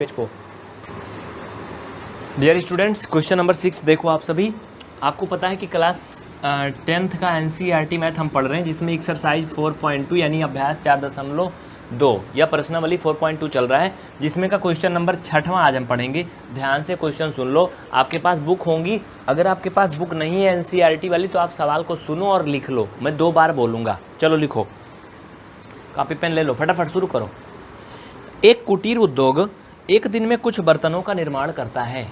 Page को। Dear students, question number 6 देखो आप सभी। आपको पता है कि क्लास 10th का एनसीईआरटी मैथ हम पढ़ रहे हैं, जिसमें एक्सरसाइज 4.2 यानी अभ्यास 4.2 या प्रश्नावली 4.2 चल रहा है, जिसमें का क्वेश्चन नंबर 6वां आज हम पढ़ेंगे। ध्यान से क्वेश्चन सुन लो। आपके पास बुक होंगी, अगर आपके पास बुक नहीं है एनसीईआरटी वाली तो आप सवाल को सुनो और लिख लो। मैं 2 बार बोलूँगा, चलो लिखो, कॉपी पेन ले लो, फटाफट शुरू करो। एक कुटीर उद्योग एक दिन में कुछ बर्तनों का निर्माण करता है।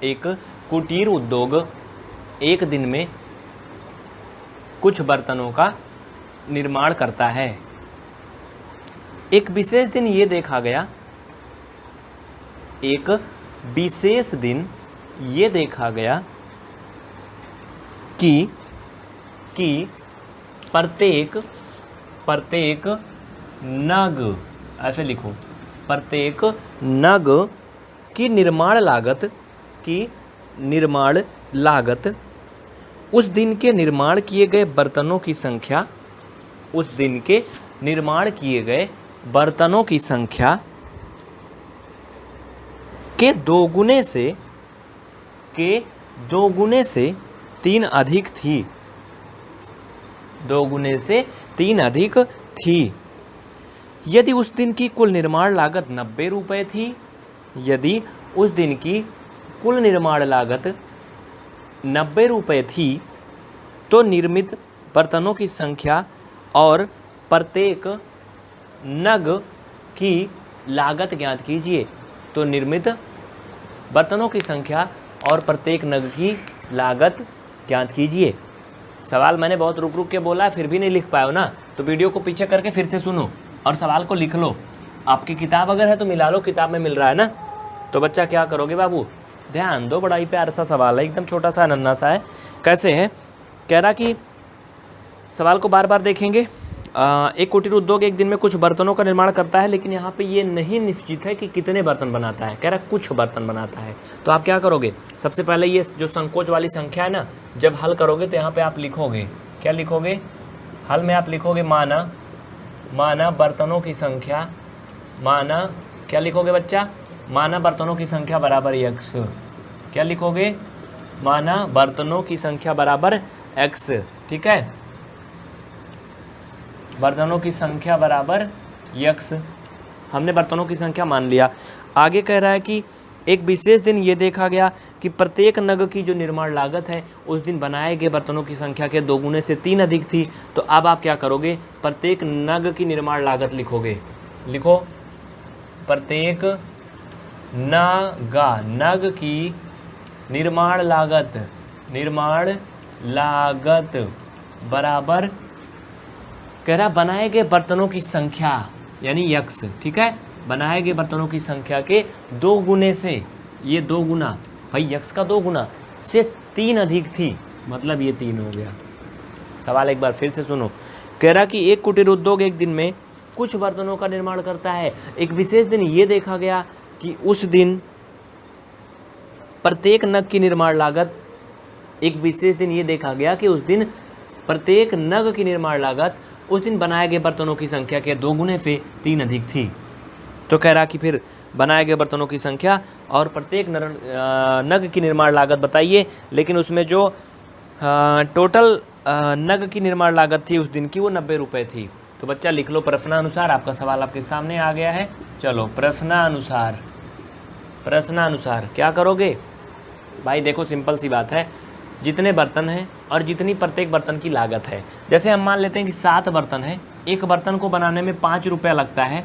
एक कुटीर उद्योग एक दिन में कुछ बर्तनों का निर्माण करता है। एक विशेष दिन ये देखा गया एक विशेष दिन ये देखा गया कि प्रत्येक नग, ऐसे लिखो, प्रत्येक नग की निर्माण लागत उस दिन के निर्माण किए गए बर्तनों की संख्या, उस दिन के निर्माण किए गए बर्तनों की संख्या के दोगुने से 3 अधिक थी। दोगुने से 3 अधिक थी। यदि उस दिन की कुल निर्माण लागत 90 रुपये थी, यदि उस दिन की कुल निर्माण लागत 90 रुपये थी, तो निर्मित बर्तनों की संख्या और प्रत्येक नग की लागत ज्ञात कीजिए। तो निर्मित बर्तनों की संख्या और प्रत्येक नग की लागत ज्ञात कीजिए। सवाल मैंने बहुत रुक रुक के बोला, फिर भी नहीं लिख पाए हो ना, तो वीडियो को पीछे करके फिर से सुनो और सवाल को लिख लो। आपकी किताब अगर है तो मिला लो, किताब में मिल रहा है ना। तो बच्चा क्या करोगे बाबू, ध्यान दो, बड़ा ही प्यारा सा सवाल है, एकदम छोटा सा नन्हा सा है। कैसे है, कह रहा कि सवाल को बार बार देखेंगे। एक कुटीर उद्योग एक दिन में कुछ बर्तनों का निर्माण करता है, लेकिन यहाँ पे ये नहीं निश्चित है कि कितने बर्तन बनाता है, कह रहा कुछ बर्तन बनाता है। तो आप क्या करोगे, सबसे पहले ये जो संकोच वाली संख्या है ना, जब हल करोगे तो यहाँ पे आप लिखोगे, क्या लिखोगे, हल में आप लिखोगे माना बर्तनों की संख्या, माना क्या लिखोगे बच्चा, माना बर्तनों की संख्या बराबर x। क्या लिखोगे, माना बर्तनों की संख्या बराबर x, ठीक है, बर्तनों की संख्या बराबर x। हमने बर्तनों की संख्या मान लिया। आगे कह रहा है कि एक विशेष दिन ये देखा गया कि प्रत्येक नग की जो निर्माण लागत है उस दिन बनाए गए बर्तनों की संख्या के दोगुने से 3 अधिक थी। तो अब आप क्या करोगे, प्रत्येक नग की निर्माण लागत लिखोगे, लिखो प्रत्येक नग की निर्माण लागत बराबर, कह रहा बनाए गए बर्तनों की संख्या यानी x, ठीक है, बनाए गए बर्तनों की संख्या के 2 गुने से, ये 2 गुना भाई x का 2 गुना से 3 अधिक थी, मतलब ये 3 हो गया। सवाल एक बार फिर से सुनो। कह रहा कि एक कुटीर उद्योग एक दिन में कुछ बर्तनों का निर्माण करता है। एक विशेष दिन ये देखा गया कि उस दिन प्रत्येक नग की निर्माण लागत, एक विशेष दिन ये देखा गया कि उस दिन प्रत्येक नग की निर्माण लागत उस दिन बनाए गए बर्तनों की संख्या के 2 गुने से 3 अधिक थी। तो कह रहा कि फिर बनाए गए बर्तनों की संख्या और प्रत्येक नग की निर्माण लागत बताइए, लेकिन उसमें जो टोटल नग की निर्माण लागत थी उस दिन की वो 90 रुपये थी। तो बच्चा लिख लो प्रश्नानुसार। आपका सवाल आपके सामने आ गया है। चलो प्रश्नानुसार क्या करोगे भाई, देखो सिंपल सी बात है, जितने बर्तन हैं और जितनी प्रत्येक बर्तन की लागत है। जैसे हम मान लेते हैं कि 7 बर्तन है, एक बर्तन को बनाने में 5 रुपये लगता है,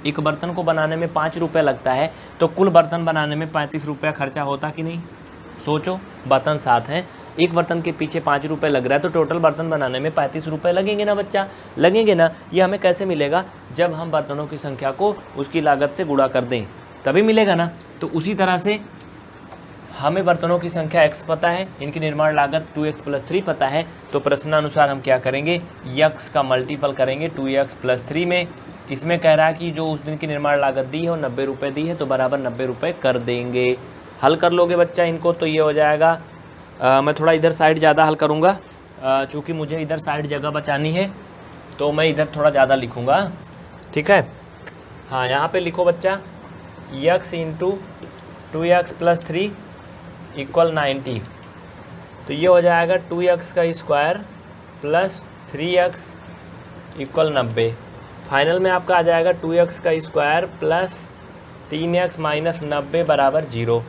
एक बर्तन को बनाने में 5 रुपये लगता है, तो कुल बर्तन बनाने में 35 रुपया खर्चा होता कि नहीं। सोचो, बर्तन 7 हैं, एक बर्तन के पीछे 5 रुपये लग रहा है, तो टोटल बर्तन बनाने में 35 रुपये लगेंगे ना बच्चा, लगेंगे ना। ये हमें कैसे मिलेगा, जब हम बर्तनों की संख्या को उसकी लागत से गुणा कर दें तभी मिलेगा ना। तो उसी तरह से हमें बर्तनों की संख्या x पता है, इनकी निर्माण लागत 2x + 3 पता है। तो प्रश्नानुसार हम क्या करेंगे, x का मल्टीपल करेंगे 2x + 3 में। इसमें कह रहा है कि जो उस दिन की निर्माण लागत दी है वो 90 रुपये दी है, तो बराबर 90 रुपये कर देंगे। हल कर लोगे बच्चा इनको, तो ये हो जाएगा। मैं थोड़ा इधर साइड ज़्यादा हल करूँगा, चूँकि मुझे इधर साइड जगह बचानी है, तो मैं इधर थोड़ा ज़्यादा लिखूँगा, ठीक है। हाँ, यहाँ पे लिखो बच्चा, x into 2x plus 3 equal 90। तो ये हो जाएगा 2x का square plus 3x equal 90। Final में आपका आ जाएगा 2x का स्क्वायर प्लस 3x माइनस 90 बराबर 0।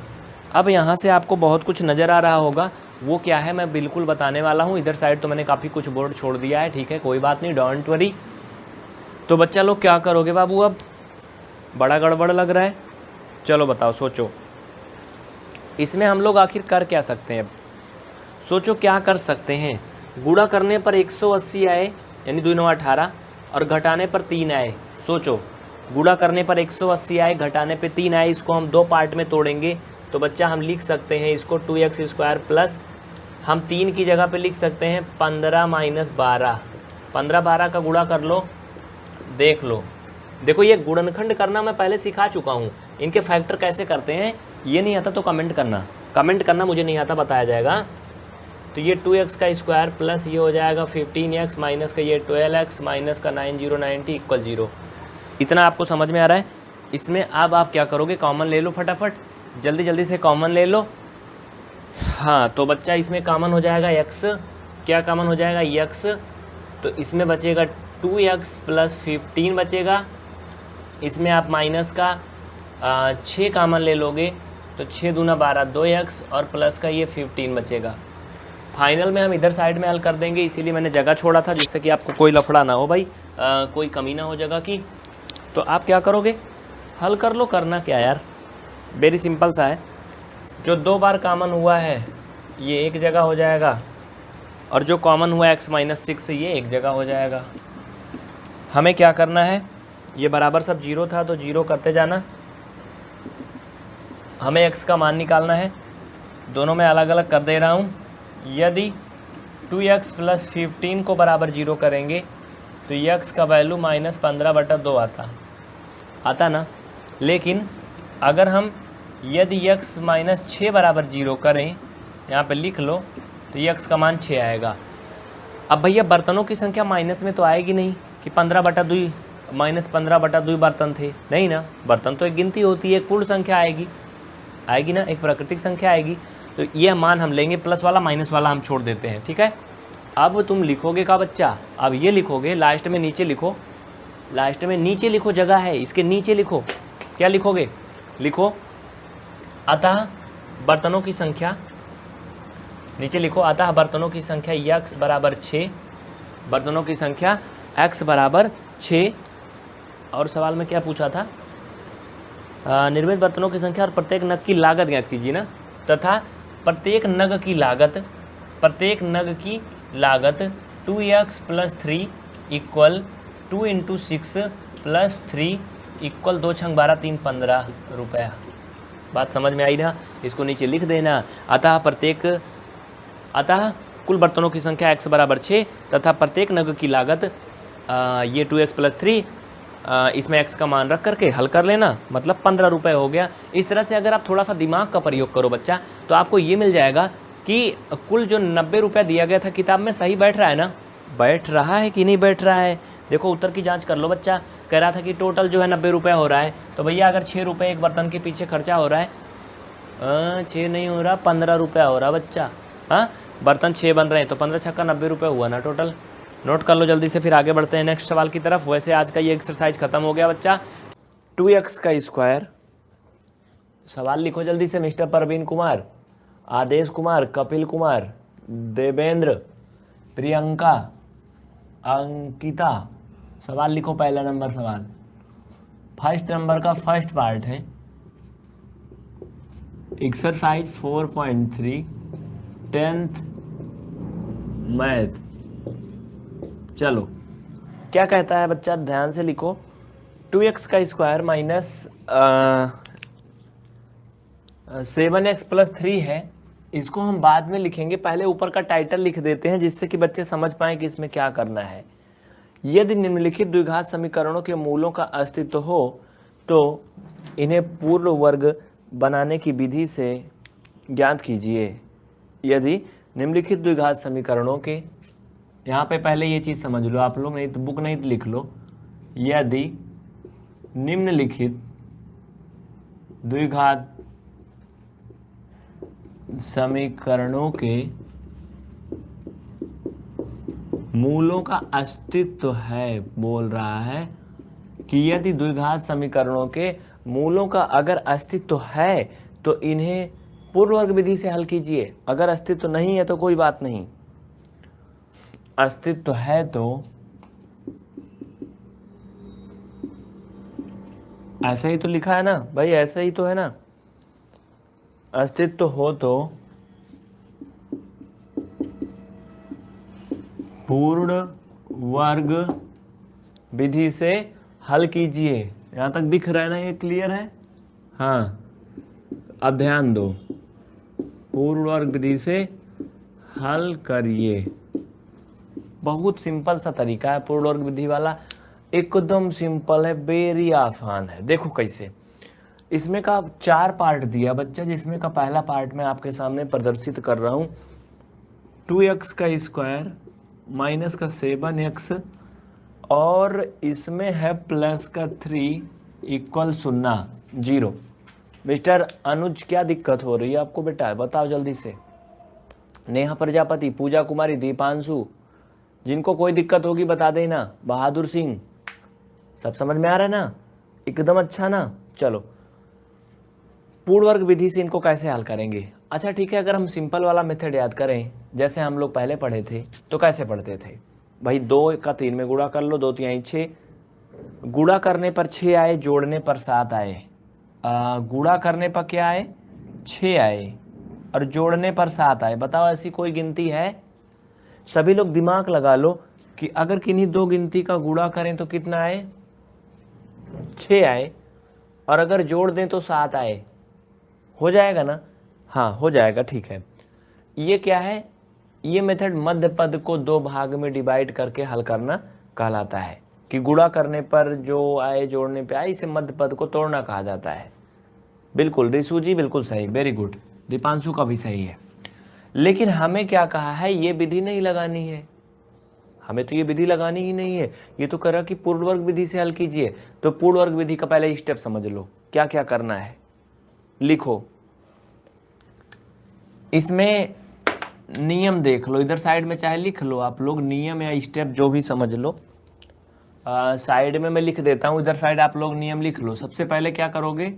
अब यहाँ से आपको बहुत कुछ नज़र आ रहा होगा, वो क्या है मैं बिल्कुल बताने वाला हूँ। इधर साइड तो मैंने काफ़ी कुछ बोर्ड छोड़ दिया है, ठीक है, कोई बात नहीं, डोंट वरी। तो बच्चा लोग क्या करोगे बाबू, अब बड़ा गड़बड़ लग रहा है, चलो बताओ, सोचो इसमें हम लोग आखिर कर क्या सकते हैं। अब सोचो क्या कर सकते हैं। गुणा करने पर 180 आए यानी 2 9 18 और घटाने पर 3 आए। सोचो गुणा करने पर 180 आए, घटाने पे 3 आए, इसको हम 2 पार्ट में तोड़ेंगे तो बच्चा हम लिख सकते हैं इसको 2x स्क्वायर प्लस हम 3 की जगह पे लिख सकते हैं 15 माइनस 12। 15 12 का गुणा कर लो, देख लो। देखो ये गुणनखंड करना मैं पहले सिखा चुका हूँ, इनके फैक्टर कैसे करते हैं ये नहीं आता तो कमेंट करना, मुझे नहीं आता बताया जाएगा। तो ये 2x का स्क्वायर प्लस ये हो जाएगा 15x माइनस का ये 12x माइनस का 9090 इक्वल 0। इतना आपको समझ में आ रहा है। इसमें अब आप क्या करोगे, कॉमन ले लो फटाफट, जल्दी जल्दी से कॉमन ले लो। हाँ तो बच्चा इसमें कॉमन हो जाएगा x, क्या कॉमन हो जाएगा x, तो इसमें बचेगा 2x प्लस 15 बचेगा। इसमें आप माइनस का 6 कॉमन ले लोगे तो 6 दूना 12 2x और प्लस का ये 15 बचेगा। फाइनल में हम इधर साइड में हल कर देंगे, इसीलिए मैंने जगह छोड़ा था जिससे कि आपको कोई लफड़ा ना हो भाई, कोई कमी ना हो जगह की। तो आप क्या करोगे, हल कर लो, करना क्या यार, वेरी सिंपल सा है। जो 2 बार कॉमन हुआ है ये एक जगह हो जाएगा और जो कॉमन हुआ x माइनस 6 ये एक जगह हो जाएगा। हमें क्या करना है, ये बराबर सब 0 था तो 0 करते जाना। हमें x का मान निकालना है, दोनों में अलग अलग कर दे रहा हूँ। यदि 2x प्लस 15 को बराबर 0 करेंगे तो x का वैल्यू माइनस 15/2 आता ना। लेकिन अगर हम यदि x माइनस 6 बराबर 0 करें, यहाँ पे लिख लो, तो x का मान 6 आएगा। अब भैया बर्तनों की संख्या माइनस में तो आएगी नहीं कि 15/2 माइनस 15/2 बर्तन थे, नहीं ना, बर्तन तो एक गिनती होती है, एक पूर्ण संख्या आएगी ना, एक प्राकृतिक संख्या आएगी। तो ये मान हम लेंगे, प्लस वाला माइनस वाला हम छोड़ देते हैं, ठीक है। अब तुम लिखोगे का बच्चा, अब ये लिखोगे लास्ट में, नीचे लिखो, लास्ट में नीचे लिखो, जगह है इसके नीचे लिखो, क्या लिखोगे, लिखो अतः बर्तनों की संख्या, नीचे लिखो अतः बर्तनों की संख्या x बराबर 6, बर्तनों की संख्या x बराबर 6। और सवाल में क्या पूछा था, निर्मित बर्तनों की संख्या और प्रत्येक नग की लागत ज्ञात कीजिए ना, तथा प्रत्येक नग की लागत 2x plus 3 equal 2 into 6 plus 3 equal 2 छंग 12 3 15 रुपया। बात समझ में आई ना, इसको नीचे लिख देना। अतः कुल बर्तनों की संख्या x बराबर 6 तथा प्रत्येक नग की लागत ये 2x प्लस 3, इसमें x का मान रख करके हल कर लेना, मतलब 15 रुपये हो गया। इस तरह से अगर आप थोड़ा सा दिमाग का प्रयोग करो बच्चा, तो आपको ये मिल जाएगा कि कुल जो 90 रुपये दिया गया था किताब में सही बैठ रहा है ना, बैठ रहा है कि नहीं बैठ रहा है। देखो उत्तर की जांच कर लो बच्चा, कह रहा था कि टोटल जो है 90 रुपये हो रहा है, तो भैया अगर 6 रुपये एक बर्तन के पीछे खर्चा हो रहा है, 6 नहीं हो रहा 15 रुपया हो रहा बच्चा। हाँ बर्तन 6 बन रहे हैं तो 15 छक्का 90 रुपये हुआ ना टोटल। नोट कर लो जल्दी से, फिर आगे बढ़ते हैं नेक्स्ट सवाल की तरफ। वैसे आज का ये एक्सरसाइज खत्म हो गया बच्चा। 2x का स्क्वायर, सवाल लिखो जल्दी से मिस्टर परवीन कुमार, आदेश कुमार, कपिल कुमार, देवेंद्र, प्रियंका, अंकिता, सवाल लिखो। पहला नंबर सवाल, फर्स्ट नंबर का फर्स्ट पार्ट है एक्सरसाइज 4.3 10th मैथ। चलो क्या कहता है बच्चा, ध्यान से लिखो। 2x का स्क्वायर माइनस 7x प्लस 3 है, इसको हम बाद में लिखेंगे, पहले ऊपर का टाइटल लिख देते हैं जिससे कि बच्चे समझ पाएँ कि इसमें क्या करना है। यदि निम्नलिखित द्विघात समीकरणों के मूलों का अस्तित्व हो तो इन्हें पूर्ण वर्ग बनाने की विधि से ज्ञात कीजिए। यदि निम्नलिखित द्विघात समीकरणों के, यहाँ पे पहले ये चीज़ समझ लो आप लोग, नहीं तो बुक नहीं तो लिख लो। यदि निम्नलिखित द्विघात समीकरणों के मूलों का अस्तित्व है, बोल रहा है कि यदि द्विघात समीकरणों के मूलों का अगर अस्तित्व है तो इन्हें पूर्ण वर्ग विधि से हल कीजिए। अगर अस्तित्व नहीं है तो कोई बात नहीं, अस्तित्व है तो ऐसा ही तो लिखा है ना भाई, ऐसा ही तो है ना, अस्तित्व हो तो पूर्ण वर्ग विधि से हल कीजिए। यहां तक दिख रहा है ना, ये क्लियर है? हाँ, अब ध्यान दो, पूर्ण वर्ग विधि से हल करिए। बहुत सिंपल सा तरीका है पूर्ण वर्ग विधि वाला, एकदम सिंपल है, बेरी आसान है। देखो कैसे, इसमें का 4 पार्ट दिया बच्चा, जिसमें का पहला पार्ट मैं आपके सामने प्रदर्शित कर रहा हूं, 2x का स्क्वायर माइनस का 7x और इसमें है प्लस का 3 इक्वल 0। मिस्टर अनुज क्या दिक्कत हो रही है आपको बेटा, बताओ जल्दी से। नेहा प्रजापति, पूजा कुमारी, दीपांशु, जिनको कोई दिक्कत होगी बता देना। बहादुर सिंह, सब समझ में आ रहा है ना, एकदम अच्छा ना। चलो, पूर्ण वर्ग विधि से इनको कैसे हल करेंगे? अच्छा ठीक है, अगर हम सिंपल वाला मेथड याद करें, जैसे हम लोग पहले पढ़े थे, तो कैसे पढ़ते थे भाई? 2 का 3 में गुणा कर लो, 2 3 6, गुणा करने पर 6 आए, जोड़ने पर 7 आए। गुणा करने पर क्या आए? 6 आए, और जोड़ने पर 7 आए। बताओ ऐसी कोई गिनती है? सभी लोग दिमाग लगा लो कि अगर किन्हीं 2 गिनती का गुणा करें तो कितना आए? 6 आए, और अगर जोड़ दें तो 7 आए। हो जाएगा ना? हाँ हो जाएगा, ठीक है। ये क्या है? ये मेथड मध्य पद को 2 भाग में डिवाइड करके हल करना कहलाता है, कि गुणा करने पर जो आए, जोड़ने पे आए, इसे मध्य पद को तोड़ना कहा जाता है। बिल्कुल रिशु जी, बिल्कुल सही, वेरी गुड। दीपांशु का भी सही है। लेकिन हमें क्या कहा है? ये विधि नहीं लगानी है, हमें तो ये विधि लगानी ही नहीं है। ये तो करा कि पूर्ण वर्ग विधि से हल कीजिए। तो पूर्ण वर्ग विधि का पहले स्टेप समझ लो, क्या क्या करना है, लिखो। इसमें नियम देख लो, इधर साइड में चाहे लिख लो आप लोग, नियम या स्टेप जो भी समझ लो। साइड में मैं लिख देता हूं, इधर साइड आप लोग नियम लिख लो। सबसे पहले क्या करोगे?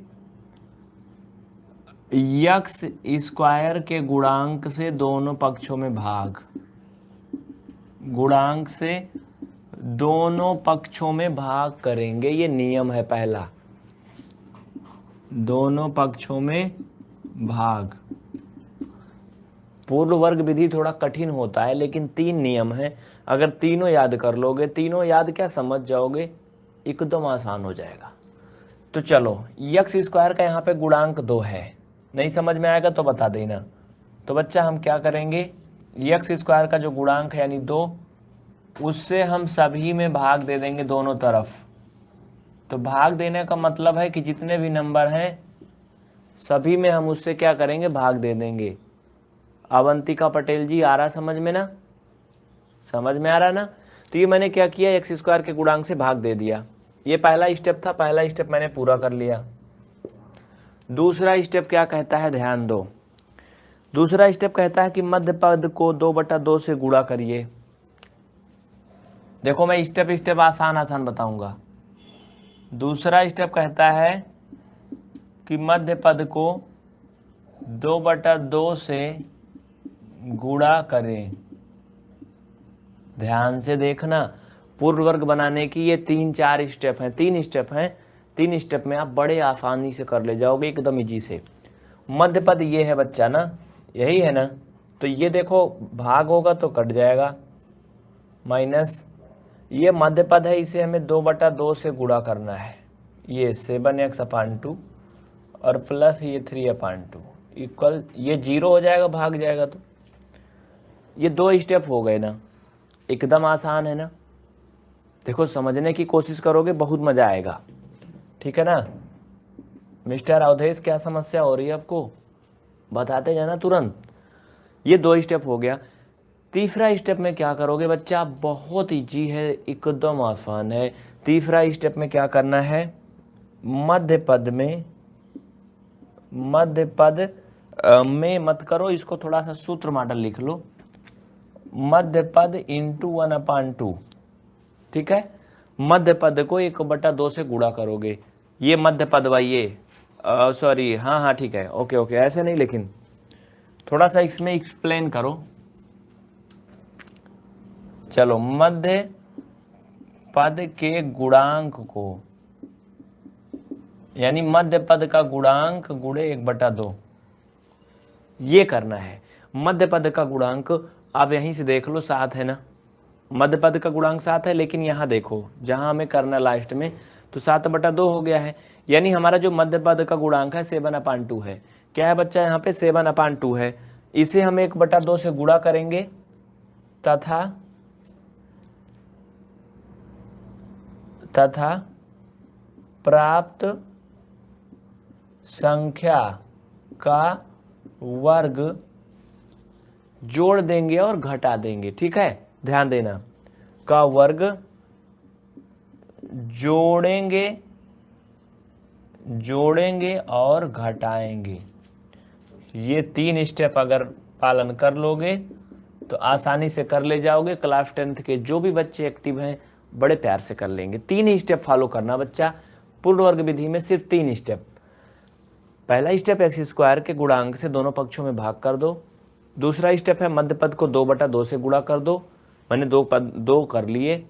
यक्स स्क्वायर के गुणांक से दोनों पक्षों में भाग, गुणांक से दोनों पक्षों में भाग करेंगे, ये नियम है पहला। दोनों पक्षों में भाग। पूर्ण वर्ग विधि थोड़ा कठिन होता है, लेकिन 3 नियम है, अगर तीनों याद कर लोगे, तीनों याद क्या समझ जाओगे, एकदम आसान हो जाएगा। तो चलो, यक्स स्क्वायर का यहाँ पे गुणांक 2 है, नहीं समझ में आएगा तो बता देना। तो बच्चा हम क्या करेंगे? यक्स स्क्वायर का जो गुणांक है यानी 2, उससे हम सभी में भाग दे देंगे दोनों तरफ। तो भाग देने का मतलब है कि जितने भी नंबर हैं सभी में हम उससे क्या करेंगे? भाग दे देंगे। अवंतिका पटेल जी, आ रहा समझ में ना? समझ में आ रहा ना? तो ये मैंने क्या किया? एक्स स्क्वायर के गुणांक से भाग दे दिया। ये पहला स्टेप था, पहला स्टेप मैंने पूरा कर लिया। दूसरा स्टेप क्या कहता है? ध्यान दो। दूसरा स्टेप कहता है कि मध्य पद को 2/2 से गुणा करिए। देखो मैं स्टेप स्टेप आसान बताऊंगा। दूसरा स्टेप कहता है कि मध्य पद को 2/2 से गुणा करें। ध्यान से देखना, पूर्ण वर्ग बनाने की ये 3-4 स्टेप हैं, 3 स्टेप हैं। 3 स्टेप में आप बड़े आसानी से कर ले जाओगे, एकदम इजी से। मध्य पद ये है बच्चा ना, यही है ना? तो ये देखो, भाग होगा तो कट जाएगा, माइनस ये मध्य पद है, इसे हमें 2/2 से गुणा करना है। ये 7x/2 और प्लस ये 3/2 इक्वल, ये 0 हो जाएगा, भाग जाएगा। तो ये 2 स्टेप हो गए ना, एकदम आसान है ना? देखो समझने की कोशिश करोगे, बहुत मजा आएगा, ठीक है ना? मिस्टर अवधेश, क्या समस्या हो रही है आपको? बताते जाना तुरंत। ये 2 स्टेप हो गया। तीसरा स्टेप में क्या करोगे बच्चा? बहुत इजी है, एकदम आसान है। तीसरा स्टेप में क्या करना है? मध्य पद में मध्य पद में मत करो, इसको थोड़ा सा सूत्र मॉडल लिख लो, मध्य पद इंटू 1/2, ठीक है। मध्य पद को 1/2 से गुणा करोगे, ये मध्य पद भाई, ये सॉरी, हाँ हाँ ठीक है, ओके ओके, ऐसे नहीं, लेकिन थोड़ा सा इसमें एक्सप्लेन करो। चलो, मध्य पद के गुणांक को, यानी मध्य पद का गुणांक गुणे 1/2, ये करना है। मध्य पद का गुणांक आप यहीं से देख लो, 7 है ना, मध्य पद का गुणांक 7 है, लेकिन यहाँ देखो जहाँ हमें करना लास्ट में, तो 7/2 हो गया है, यानी हमारा जो मध्य पद का गुणांक है 7/2 है। क्या है बच्चा, यहाँ पे 7/2 है, इसे हम 1/2 से गुणा करेंगे तथा प्राप्त संख्या का वर्ग जोड़ देंगे और घटा देंगे, ठीक है, ध्यान देना, का वर्ग जोड़ेंगे और घटाएंगे। ये 3 स्टेप अगर पालन कर लोगे तो आसानी से कर ले जाओगे। क्लास 10th के जो भी बच्चे एक्टिव हैं बड़े प्यार से कर लेंगे। 3 ही स्टेप फॉलो करना बच्चा, पूर्ण वर्ग विधि में सिर्फ 3 स्टेप। पहला स्टेप x² के गुणांक से दोनों पक्षों में भाग कर दो। दूसरा स्टेप है मध्य पद को 2/2 से गुणा कर दो, मैंने 2 कर लिए।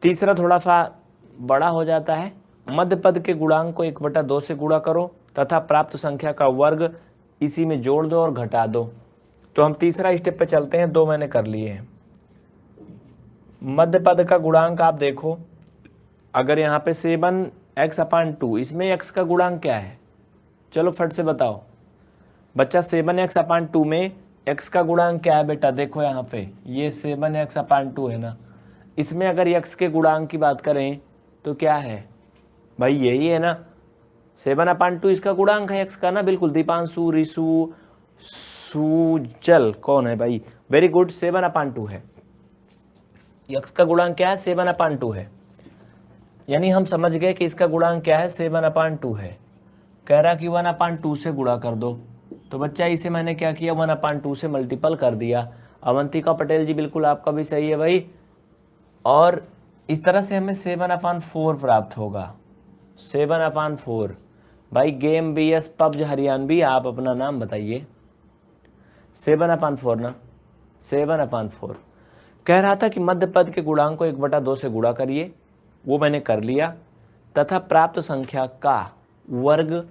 तीसरा थोड़ा सा बड़ा हो जाता है, मध्य पद के गुणांक को 1/2 से गुणा करो तथा प्राप्त संख्या का वर्ग इसी में जोड़ दो और घटा दो। तो हम तीसरा स्टेप पे चलते हैं, 2 मैंने कर लिए हैं। मध्य पद का गुणांक आप देखो, अगर यहाँ पे 7x/2, इसमें x का गुणांक क्या है, चलो फट से बताओ बच्चा। 7x/2 में x का गुणांक क्या है बेटा, देखो यहाँ पे ये 7x/2 है ना, इसमें अगर x के गुणांक की बात करें तो क्या है भाई, यही है ना, 7/2 इसका गुणांक है x का ना, बिल्कुल। दीपांशु, रिशु, सुजल कौन है भाई, वेरी गुड, 7/2 है। x का गुणांक क्या है, 7/2 है, यानी हम समझ गए कि इसका गुणांक क्या है, 7/2 है। कह रहा कि 1/2 से गुणा कर दो, तो बच्चा इसे मैंने क्या किया, 1/2 से मल्टीपल कर दिया। अवंतिका पटेल जी बिल्कुल आपका भी सही है भाई। और इस तरह से हमें 7/4 प्राप्त होगा, 7/4। भाई गेम BS पब्ज हरियाणवी, आप अपना नाम बताइए। 7/4 ना, 7/4। कह रहा था कि मध्य पद के गुणांक को 1/2 से गुणा करिए, वो मैंने कर लिया, तथा प्राप्त संख्या का वर्ग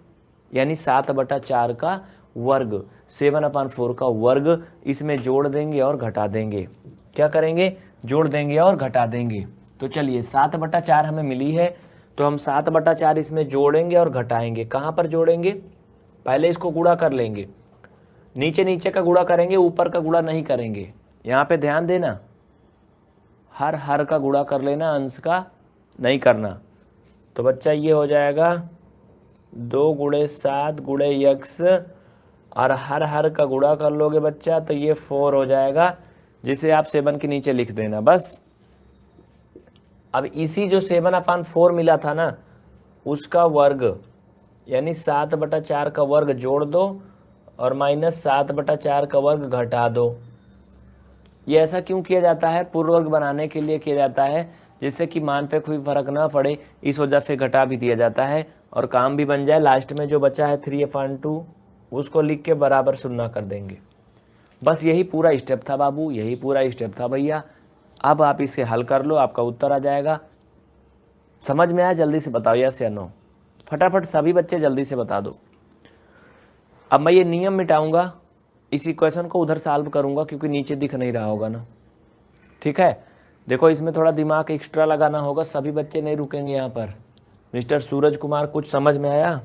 यानी 7/4 का वर्ग, 7/4 का वर्ग इसमें जोड़ देंगे और घटा देंगे। क्या करेंगे, जोड़ देंगे और घटा देंगे। तो चलिए 7/4 हमें मिली है, तो हम 7/4 इसमें जोड़ेंगे और घटाएंगे। कहाँ पर जोड़ेंगे, पहले इसको गुणा कर लेंगे, नीचे नीचे का गुणा करेंगे, ऊपर का गुणा नहीं करेंगे। यहाँ पे ध्यान देना, हर का गुणा कर लेना, अंश का नहीं करना। तो बच्चा ये हो जाएगा 2 × 7 × x, और हर का गुणा कर लोगे बच्चा तो ये 4 हो जाएगा, जिसे आप 7 के नीचे लिख देना बस। अब इसी जो 7/4 मिला था ना, उसका वर्ग यानी 7/4 का वर्ग जोड़ दो और -7/4 का वर्ग घटा दो। ये ऐसा क्यों किया जाता है, पूर्ण वर्ग बनाने के लिए किया जाता है, जिससे कि मान पे कोई फर्क ना पड़े, इस वजह से घटा भी दिया जाता है और काम भी बन जाए। लास्ट में जो बचा है 3/2 उसको लिख के बराबर शून्य कर देंगे। बस यही पूरा स्टेप था बाबू, यही पूरा स्टेप था भैया। अब आप इसे हल कर लो, आपका उत्तर आ जाएगा। समझ में आया, जल्दी से बताओ यस या नो, फटाफट सभी बच्चे जल्दी से बता दो। अब मैं ये नियम मिटाऊंगा, इसी क्वेश्चन को उधर सॉल्व करूंगा क्योंकि नीचे दिख नहीं रहा होगा ना, ठीक है। देखो इसमें थोड़ा दिमाग एक्स्ट्रा लगाना होगा, सभी बच्चे नहीं रुकेंगे यहाँ पर। मिस्टर सूरज कुमार, कुछ समझ में आया,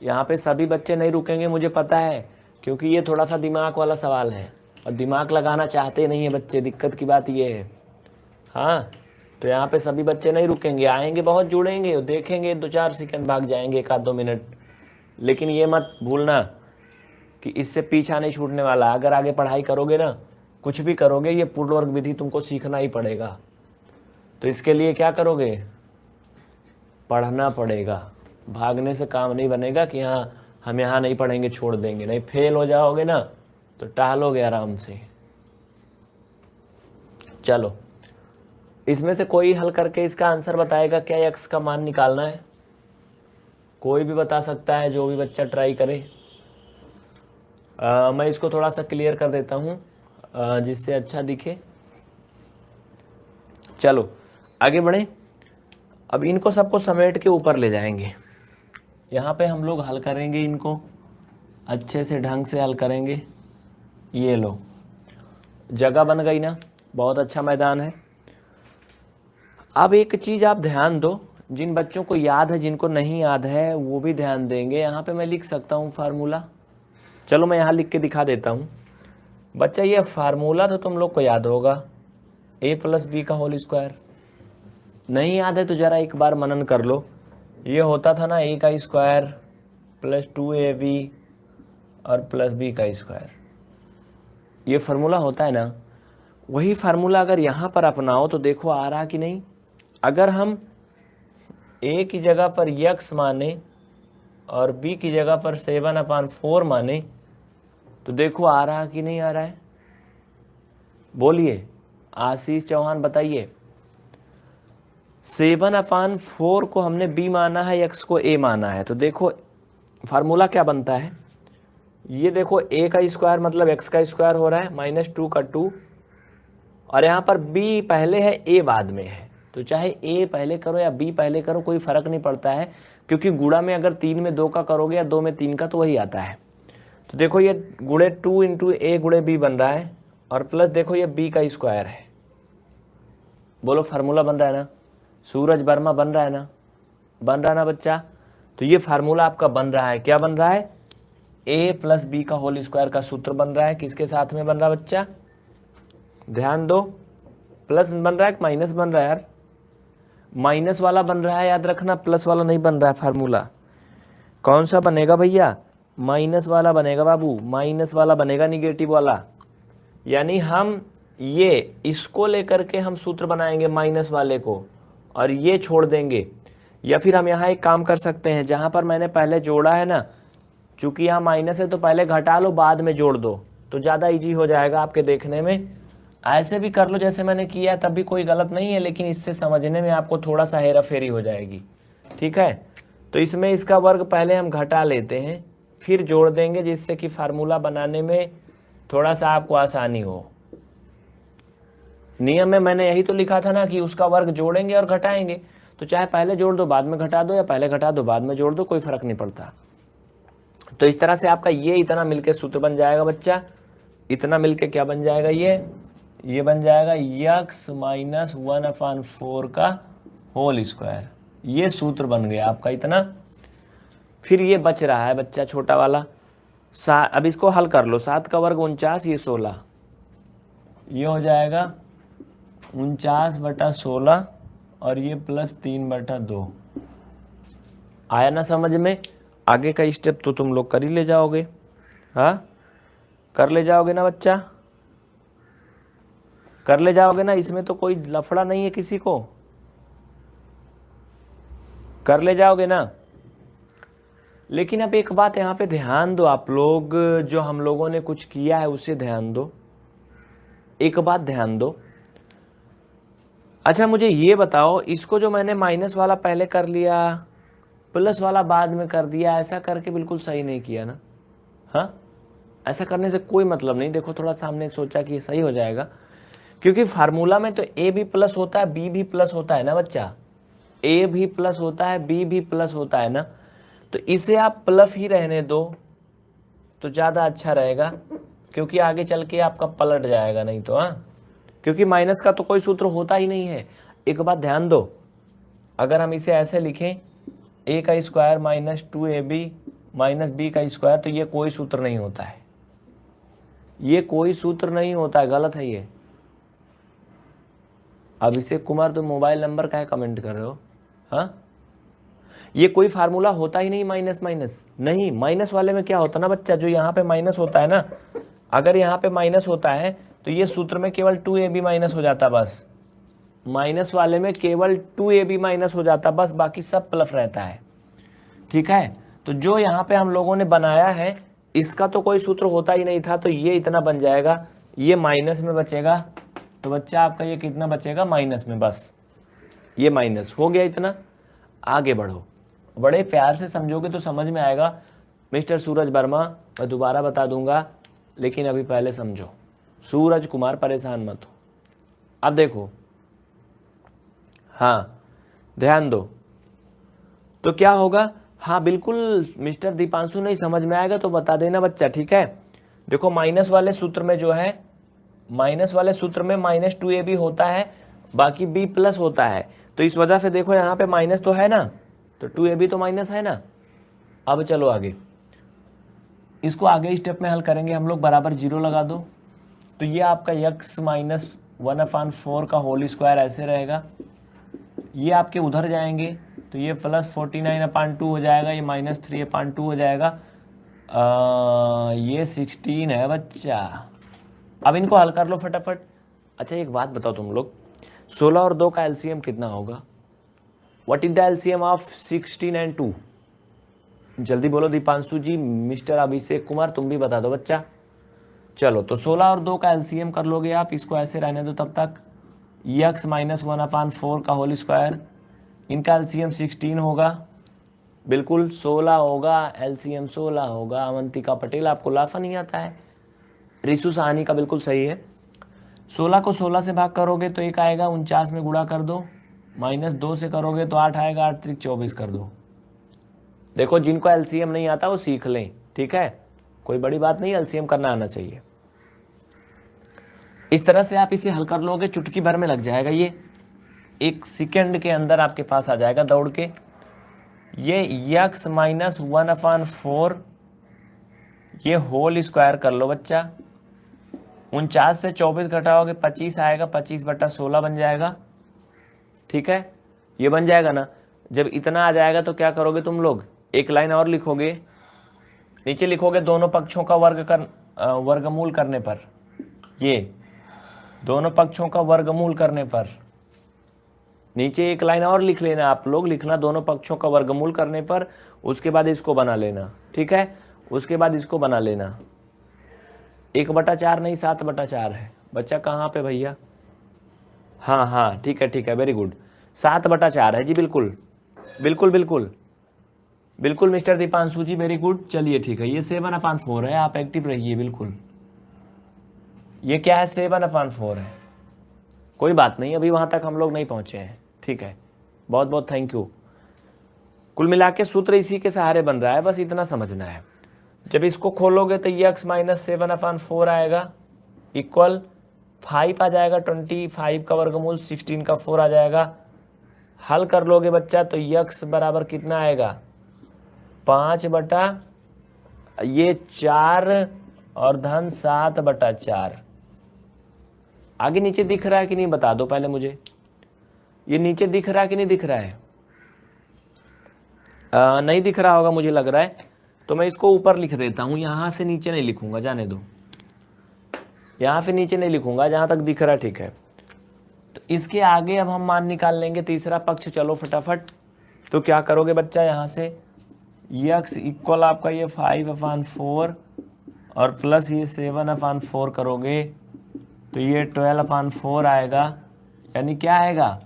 यहाँ पे सभी बच्चे नहीं रुकेंगे, मुझे पता है, क्योंकि ये थोड़ा सा दिमाग वाला सवाल है और दिमाग लगाना चाहते नहीं है बच्चे, दिक्कत की बात ये है। हाँ, तो यहाँ पे सभी बच्चे नहीं रुकेंगे, आएंगे बहुत, जुड़ेंगे, देखेंगे 2-4 सेकंड, भाग जाएंगे 1-2 मिनट। लेकिन ये मत भूलना कि इससे पीछा नहीं छूटने वाला। अगर आगे पढ़ाई करोगे ना, कुछ भी करोगे, ये पूर्ण वर्ग विधि तुमको सीखना ही पड़ेगा। तो इसके लिए क्या करोगे, पढ़ना पड़ेगा, भागने से काम नहीं बनेगा कि हाँ हम यहाँ नहीं पढ़ेंगे, छोड़ देंगे, नहीं फेल हो जाओगे ना तो टहलोगे आराम से। चलो इसमें से कोई हल करके इसका आंसर बताएगा क्या x का मान निकालना है? कोई भी बता सकता है, जो भी बच्चा ट्राई करे। मैं इसको थोड़ा सा क्लियर कर देता हूँ जिससे अच्छा दिखे। चलो आगे बढ़ें। अब इनको सबको समेट के ऊपर ले जाएंगे। यहाँ पे हम लोग हल करेंगे, इनको अच्छे से ढंग से हल करेंगे। ये लो, जगह बन गई ना, बहुत अच्छा मैदान है। अब एक चीज़ आप ध्यान दो, जिन बच्चों को याद है, जिनको नहीं याद है वो भी ध्यान देंगे। यहाँ पे मैं लिख सकता हूँ फार्मूला। चलो मैं यहाँ लिख के दिखा देता हूँ। बच्चा ये फार्मूला तो तुम लोग को याद होगा, a + b का होल स्क्वायर। नहीं याद है तो ज़रा एक बार मनन कर लो। ये होता था ना a का स्क्वायर + 2ab और +b का स्क्वायर। ये फार्मूला होता है ना, वही फार्मूला अगर यहाँ पर अपनाओ तो देखो आ रहा कि नहीं। अगर हम a की जगह पर x माने और b की जगह पर 7/4 माने तो देखो आ रहा कि नहीं आ रहा है? बोलिए आशीष चौहान, बताइए। 7/4 को हमने b माना है, x को a माना है, तो देखो फार्मूला क्या बनता है। ये देखो a का स्क्वायर मतलब x का स्क्वायर हो रहा है, -2 का 2, और यहाँ पर b पहले है a बाद में है, तो चाहे a पहले करो या b पहले करो कोई फ़र्क नहीं पड़ता है, क्योंकि गुणा में अगर 3 में 2 का करोगे या 2 में 3 का तो वही आता है। तो देखो ये गुणे 2 × a गुणे b बन रहा है, और प्लस देखो ये b का स्क्वायर है। बोलो फार्मूला बन रहा है ना? सूरज वर्मा बन रहा है ना? बन रहा है ना बच्चा? तो ये फार्मूला आपका बन रहा है। क्या बन रहा है? a + b का होल स्क्वायर का सूत्र बन रहा है। किसके साथ में बन रहा है बच्चा? ध्यान दो, प्लस बन रहा है कि माइनस बन रहा है? यार माइनस वाला बन रहा है, याद रखना, प्लस वाला नहीं बन रहा है फार्मूला। कौन सा बनेगा भैया? माइनस वाला बनेगा बाबू, माइनस वाला बनेगा, निगेटिव वाला। यानी हम ये इसको लेकर के हम सूत्र बनाएंगे माइनस वाले को, और ये छोड़ देंगे। या फिर हम यहाँ एक काम कर सकते हैं, जहाँ पर मैंने पहले जोड़ा है ना, चूंकि यहाँ माइनस है तो पहले घटा लो बाद में जोड़ दो, तो ज़्यादा इजी हो जाएगा आपके देखने में। ऐसे भी कर लो जैसे मैंने किया, तब भी कोई गलत नहीं है, लेकिन इससे समझने में आपको थोड़ा सा हेरा फेरी हो जाएगी। ठीक है, तो इसमें इसका वर्ग पहले हम घटा लेते हैं, फिर जोड़ देंगे, जिससे कि फार्मूला बनाने में थोड़ा सा आपको आसानी हो। नियम में मैंने यही तो लिखा था ना कि उसका वर्ग जोड़ेंगे और घटाएंगे, तो चाहे पहले जोड़ दो बाद में घटा दो, या पहले घटा दो बाद में जोड़ दो, कोई फर्क नहीं पड़ता। तो इस तरह से आपका ये इतना मिलके सूत्र बन जाएगा बच्चा। इतना मिलके क्या बन जाएगा? ये बन जाएगा x - 1/4 का होल स्क्वायर। ये सूत्र बन गया आपका इतना। फिर ये बच रहा है बच्चा छोटा वाला, अब इसको हल कर लो। 7 का वर्ग 49, ये 16, ये हो जाएगा 49/16, और ये +3/2। आया ना समझ में? आगे का स्टेप तो तुम लोग कर ही ले जाओगे। हाँ, कर ले जाओगे ना बच्चा? कर ले जाओगे ना? इसमें तो कोई लफड़ा नहीं है किसी को, कर ले जाओगे ना? लेकिन अब एक बात यहाँ पे ध्यान दो आप लोग, जो हम लोगों ने कुछ किया है उसे ध्यान दो। एक बात ध्यान दो। अच्छा मुझे ये बताओ, इसको जो मैंने माइनस वाला पहले कर लिया, प्लस वाला बाद में कर दिया, ऐसा करके बिल्कुल सही नहीं किया ना? हाँ, ऐसा करने से कोई मतलब नहीं। देखो थोड़ा सा हमने सोचा कि सही हो जाएगा, क्योंकि फार्मूला में तो a भी प्लस होता है, b भी प्लस होता है ना बच्चा। a भी प्लस होता है, b भी प्लस होता है ना, तो इसे आप प्लस ही रहने दो तो ज़्यादा अच्छा रहेगा, क्योंकि आगे चल के आपका पलट जाएगा नहीं तो। हाँ, क्योंकि माइनस का तो कोई सूत्र होता ही नहीं है। एक बात ध्यान दो, अगर हम इसे ऐसे लिखें a का स्क्वायर -2ab - b का स्क्वायर, तो ये कोई सूत्र नहीं होता है, ये कोई सूत्र नहीं होता है, गलत है ये। अभिषेक कुमार तुम मोबाइल नंबर का है कमेंट कर रहे हो? हाँ, ये कोई फार्मूला होता ही नहीं माइनस माइनस नहीं। माइनस वाले में क्या होता है ना बच्चा, जो यहाँ पे माइनस होता है ना, अगर यहाँ पे माइनस होता है तो ये सूत्र में केवल 2ab माइनस हो जाता, बस। माइनस वाले में केवल 2ab माइनस हो जाता बस, बाकी सब प्लस रहता है। ठीक है, तो जो यहाँ पे हम लोगों ने बनाया है इसका तो कोई सूत्र होता ही नहीं था, तो ये इतना बन जाएगा, ये माइनस में बचेगा, तो बच्चा आपका ये कितना बचेगा, माइनस में, बस ये माइनस हो गया इतना। आगे बढ़ो, बड़े प्यार से समझोगे तो समझ में आएगा। मिस्टर सूरज वर्मा, मैं दोबारा बता दूंगा, लेकिन अभी पहले समझो। सूरज कुमार, परेशान मत हो। अब देखो, हाँ ध्यान दो, तो क्या होगा, हाँ बिल्कुल मिस्टर दीपांशु, नहीं समझ में आएगा तो बता देना बच्चा, ठीक है। देखो माइनस वाले सूत्र में जो है, माइनस वाले सूत्र में -2ab होता है, बाकी b प्लस होता है, तो इस वजह से देखो यहाँ पे माइनस तो है ना, तो 2ab तो माइनस है ना। अब चलो आगे, इसको आगे स्टेप में हल करेंगे हम लोग, बराबर 0 लगा दो, तो ये आपका x माइनस 1/4 का होल स्क्वायर ऐसे रहेगा, ये आपके उधर जाएंगे तो ये प्लस 49/2 हो जाएगा, ये -3/2 हो जाएगा, ये 16 है बच्चा। अब इनको हल कर लो फटाफट। अच्छा एक बात बताओ तुम लोग, 16 और 2 का एलसीएम कितना होगा? What is the LCM of 16 and 2? जल्दी बोलो दीपांशु जी, मिस्टर अभिषेक कुमार, तुम भी बता दो बच्चा। चलो तो 16 और 2 का एलसीएम कर लोगे आप, इसको ऐसे रहने दो तब तक, x माइनस 1/4 का होल स्क्वायर, इनका एलसीएम 16 होगा, बिल्कुल 16 होगा, एलसीएम 16 होगा। अवंतिका पटेल, आपको लाफा नहीं आता है? रिसु साहनी का बिल्कुल सही है। 16 को 16 से भाग करोगे तो 1 आएगा, 49 में गुणा कर दो, -2 से करोगे तो 8 आएगा, 8 त्रिक 24 कर दो। देखो जिनको एलसीएम नहीं आता वो सीख लें, ठीक है, कोई बड़ी बात नहीं, एलसीएम करना आना चाहिए। इस तरह से आप इसे हल कर लोगे, चुटकी भर में लग जाएगा, ये 1 सेकेंड के अंदर आपके पास आ जाएगा दौड़ के। ये x माइनस 1/4 ये होल स्क्वायर कर लो बच्चा, 49 से 24 घटाओगे 25 आएगा, 25/16 बन जाएगा, ठीक है, ये बन जाएगा ना। जब इतना आ जाएगा तो क्या करोगे तुम लोग, एक लाइन और लिखोगे, नीचे लिखोगे दोनों पक्षों का वर्गमूल करने पर, ये दोनों पक्षों का वर्गमूल करने पर, नीचे एक लाइन और लिख लेना, आप लोग लिखना दोनों पक्षों का वर्गमूल करने पर, उसके बाद इसको बना लेना, ठीक है, उसके बाद इसको बना लेना। 1/4 नहीं 7/4 है बच्चा, कहाँ पे भैया, हाँ हाँ ठीक है, वेरी गुड, 7/4 है जी, बिल्कुल बिल्कुल बिल्कुल बिल्कुल मिस्टर दीपांशु जी, वेरी गुड। चलिए ठीक है, ये 7/4 है, आप एक्टिव रहिए, बिल्कुल ये क्या है, 7/4 है, कोई बात नहीं, अभी वहां तक हम लोग नहीं पहुंचे हैं, ठीक है, बहुत बहुत थैंक यू। कुल मिला के सूत्र इसी के सहारे बन रहा है, बस इतना समझना है। जब इसको खोलोगे तो ये x माइनस 7/4 आएगा, इक्वल 5 आ जाएगा, 25 का वर्गमूल 16 का 4 आ जाएगा। हल कर लोगे बच्चा तो x बराबर कितना आएगा, 5/4 और धन 7/4। आगे नीचे दिख रहा है कि नहीं बता दो पहले मुझे, ये नीचे दिख रहा है कि नहीं दिख रहा है? नहीं दिख रहा होगा मुझे लग रहा है, तो मैं इसको ऊपर लिख देता हूँ, यहाँ से नीचे नहीं लिखूंगा, जाने दो, यहाँ से नीचे नहीं लिखूंगा, जहाँ तक दिख रहा है, ठीक है। तो इसके आगे अब हम मान निकाल लेंगे तीसरा पक्ष, चलो फटाफट। तो क्या करोगे बच्चा, यहाँ से x इक्वल आपका ये 5/4 और प्लस ये 7/4 करोगे तो ये 12/4 आएगा, यानी क्या आएगा,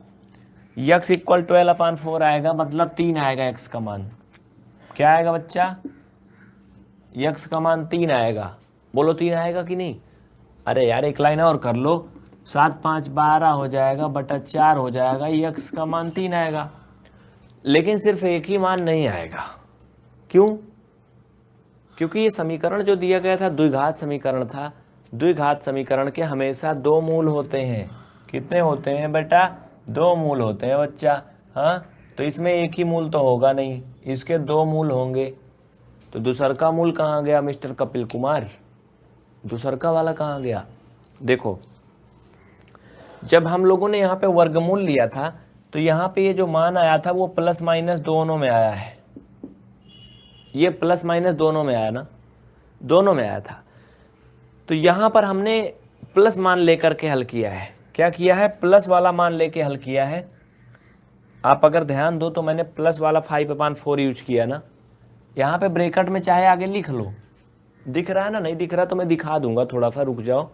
x इक्वल 12/4 आएगा, मतलब 3 आएगा x का मान। क्या आएगा बच्चा, x का मान 3 आएगा, बोलो 3 आएगा कि नहीं? अरे यार एक लाइन और कर लो, 7 5 12 हो जाएगा, बटा 4 हो जाएगा, x का मान 3 आएगा। लेकिन सिर्फ एक ही मान नहीं आएगा, क्यों? क्योंकि ये समीकरण जो दिया गया था द्विघात समीकरण था, द्विघात समीकरण के हमेशा 2 मूल होते हैं। कितने होते हैं बेटा, 2 मूल होते हैं बच्चा, हाँ, तो इसमें एक ही मूल तो होगा नहीं, इसके 2 मूल होंगे। तो दूसरका मूल कहाँ गया मिस्टर कपिल कुमार, दूसरका वाला कहाँ गया? देखो जब हम लोगों ने यहाँ पे वर्गमूल लिया था तो यहाँ पे ये जो मान आया था वो प्लस माइनस दोनों में आया है, ये प्लस माइनस दोनों में आया ना, दोनों में आया था। तो यहाँ पर हमने प्लस मान लेकर के हल किया है, क्या किया है, प्लस वाला मान लेके हल किया है। आप अगर ध्यान दो तो मैंने प्लस वाला 5/4 यूज किया ना, यहाँ पे ब्रैकेट में चाहे आगे लिख लो, दिख रहा है ना, नहीं दिख रहा तो मैं दिखा दूंगा, थोड़ा सा रुक जाओ,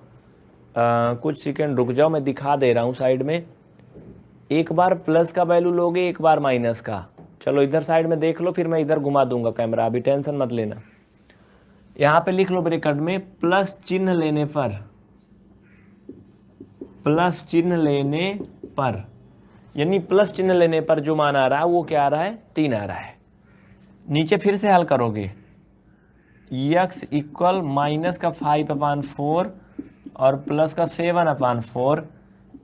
कुछ सेकंड रुक जाओ, मैं दिखा दे रहा हूँ साइड में। एक बार प्लस का वैल्यू लोगे, एक बार माइनस का। चलो इधर साइड में देख लो, फिर मैं इधर घुमा दूंगा कैमरा, अभी टेंशन मत लेना। यहाँ पे लिख लो ब्रैकेट में प्लस चिन्ह लेने पर, प्लस चिन्ह लेने पर, यानी प्लस चिन्ह लेने पर जो मान आ रहा है वो क्या आ रहा है, 3 आ रहा है। नीचे फिर से हल करोगे, x इक्वल माइनस का 5/4 और प्लस का 7/4,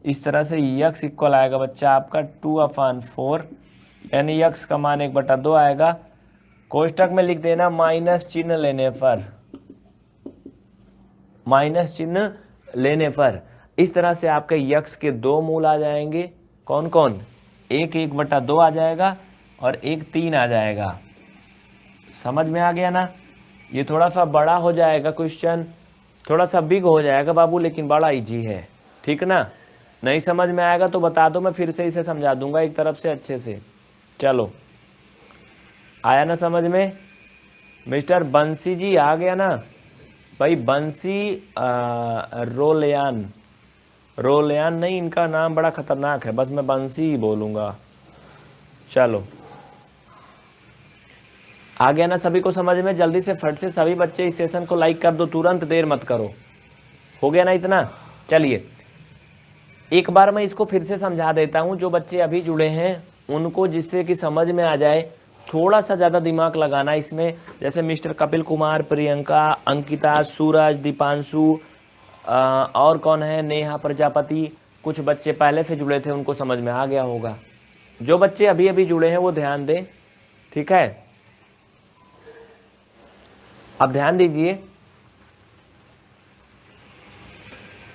इस तरह से x इक्वल आएगा बच्चा आपका 2/4, यानी x का मान 1/2 आएगा। कोष्टक में लिख देना माइनस चिन्ह लेने पर, माइनस चिन्ह लेने पर। इस तरह से आपके x के 2 मूल आ जाएंगे, कौन कौन, एक 1/2 आ जाएगा और एक 3 आ जाएगा। समझ में आ गया ना। ये थोड़ा सा बड़ा हो जाएगा क्वेश्चन, थोड़ा सा बिग हो जाएगा बाबू, लेकिन बड़ा इजी है, ठीक ना। नहीं समझ में आएगा तो बता दो, मैं फिर से इसे समझा दूंगा एक तरफ से अच्छे से। चलो आया ना समझ में। मिस्टर बंसी जी आ गया ना भाई, बंसी रोलयान, रोलयान नहीं, इनका नाम बड़ा खतरनाक है, बस मैं बंसी ही बोलूंगा। चलो आ गया ना सभी को समझ में। जल्दी से फट से सभी बच्चे इस सेशन को लाइक कर दो, तुरंत देर मत करो। हो गया ना इतना। चलिए एक बार मैं इसको फिर से समझा देता हूं, जो बच्चे अभी जुड़े हैं उनको, जिससे कि समझ में आ जाए। थोड़ा सा ज़्यादा दिमाग लगाना इसमें, जैसे मिस्टर कपिल कुमार, प्रियंका, अंकिता, सूरज, दीपांशु और कौन है, नेहा प्रजापति, कुछ बच्चे पहले से जुड़े थे उनको समझ में आ गया होगा। जो बच्चे अभी अभी जुड़े हैं वो ध्यान दें, ठीक है। अब ध्यान दीजिए,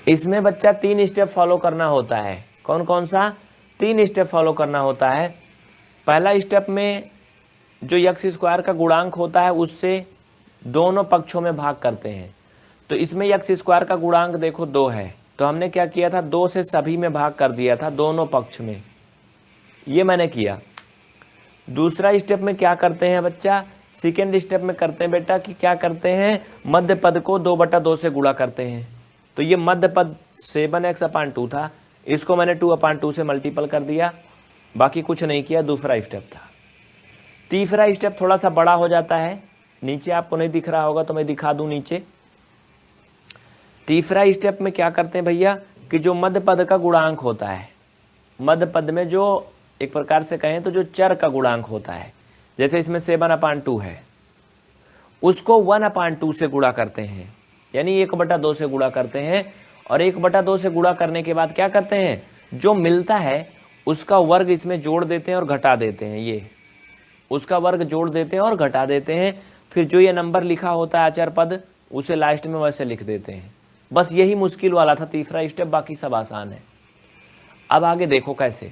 इसमें बच्चा 3 स्टेप फॉलो करना होता है। कौन कौन सा, 3 स्टेप फॉलो करना होता है। पहला स्टेप में जो x² का गुणांक होता है उससे दोनों पक्षों में भाग करते हैं। तो इसमें x² का गुणांक देखो 2 है, तो हमने क्या किया था, 2 से सभी में भाग कर दिया था, दोनों पक्ष में, ये मैंने किया। दूसरा स्टेप में क्या करते हैं बच्चा, सेकेंड स्टेप में करते हैं बेटा कि क्या करते हैं, मध्य पद को 2/2 से गुणा करते हैं। तो ये मध्य पद 7x/2 था, इसको मैंने 2/2 से मल्टीपल कर दिया, बाकी कुछ नहीं किया। दूसरा स्टेप था। तीसरा स्टेप थोड़ा सा बड़ा हो जाता है, नीचे आपको नहीं दिख रहा होगा तो मैं दिखा दूं नीचे। तीसरा स्टेप में क्या करते हैं भैया कि जो मध्य पद का गुणांक होता है, मध्य पद में जो एक प्रकार से कहें तो जो चर का गुणांक होता है, जैसे इसमें 7/2 है, उसको 1/2 से गुणा करते हैं, यानी 1/2 से गुणा करते हैं। और 1/2 से गुणा करने के बाद क्या करते हैं, जो मिलता है उसका वर्ग इसमें जोड़ देते हैं और घटा देते हैं। ये उसका वर्ग जोड़ देते हैं और घटा देते हैं। फिर जो ये नंबर लिखा होता है अचर पद, उसे लास्ट में वैसे लिख देते हैं। बस यही मुश्किल वाला था तीसरा स्टेप, बाकी सब आसान है। अब आगे देखो कैसे।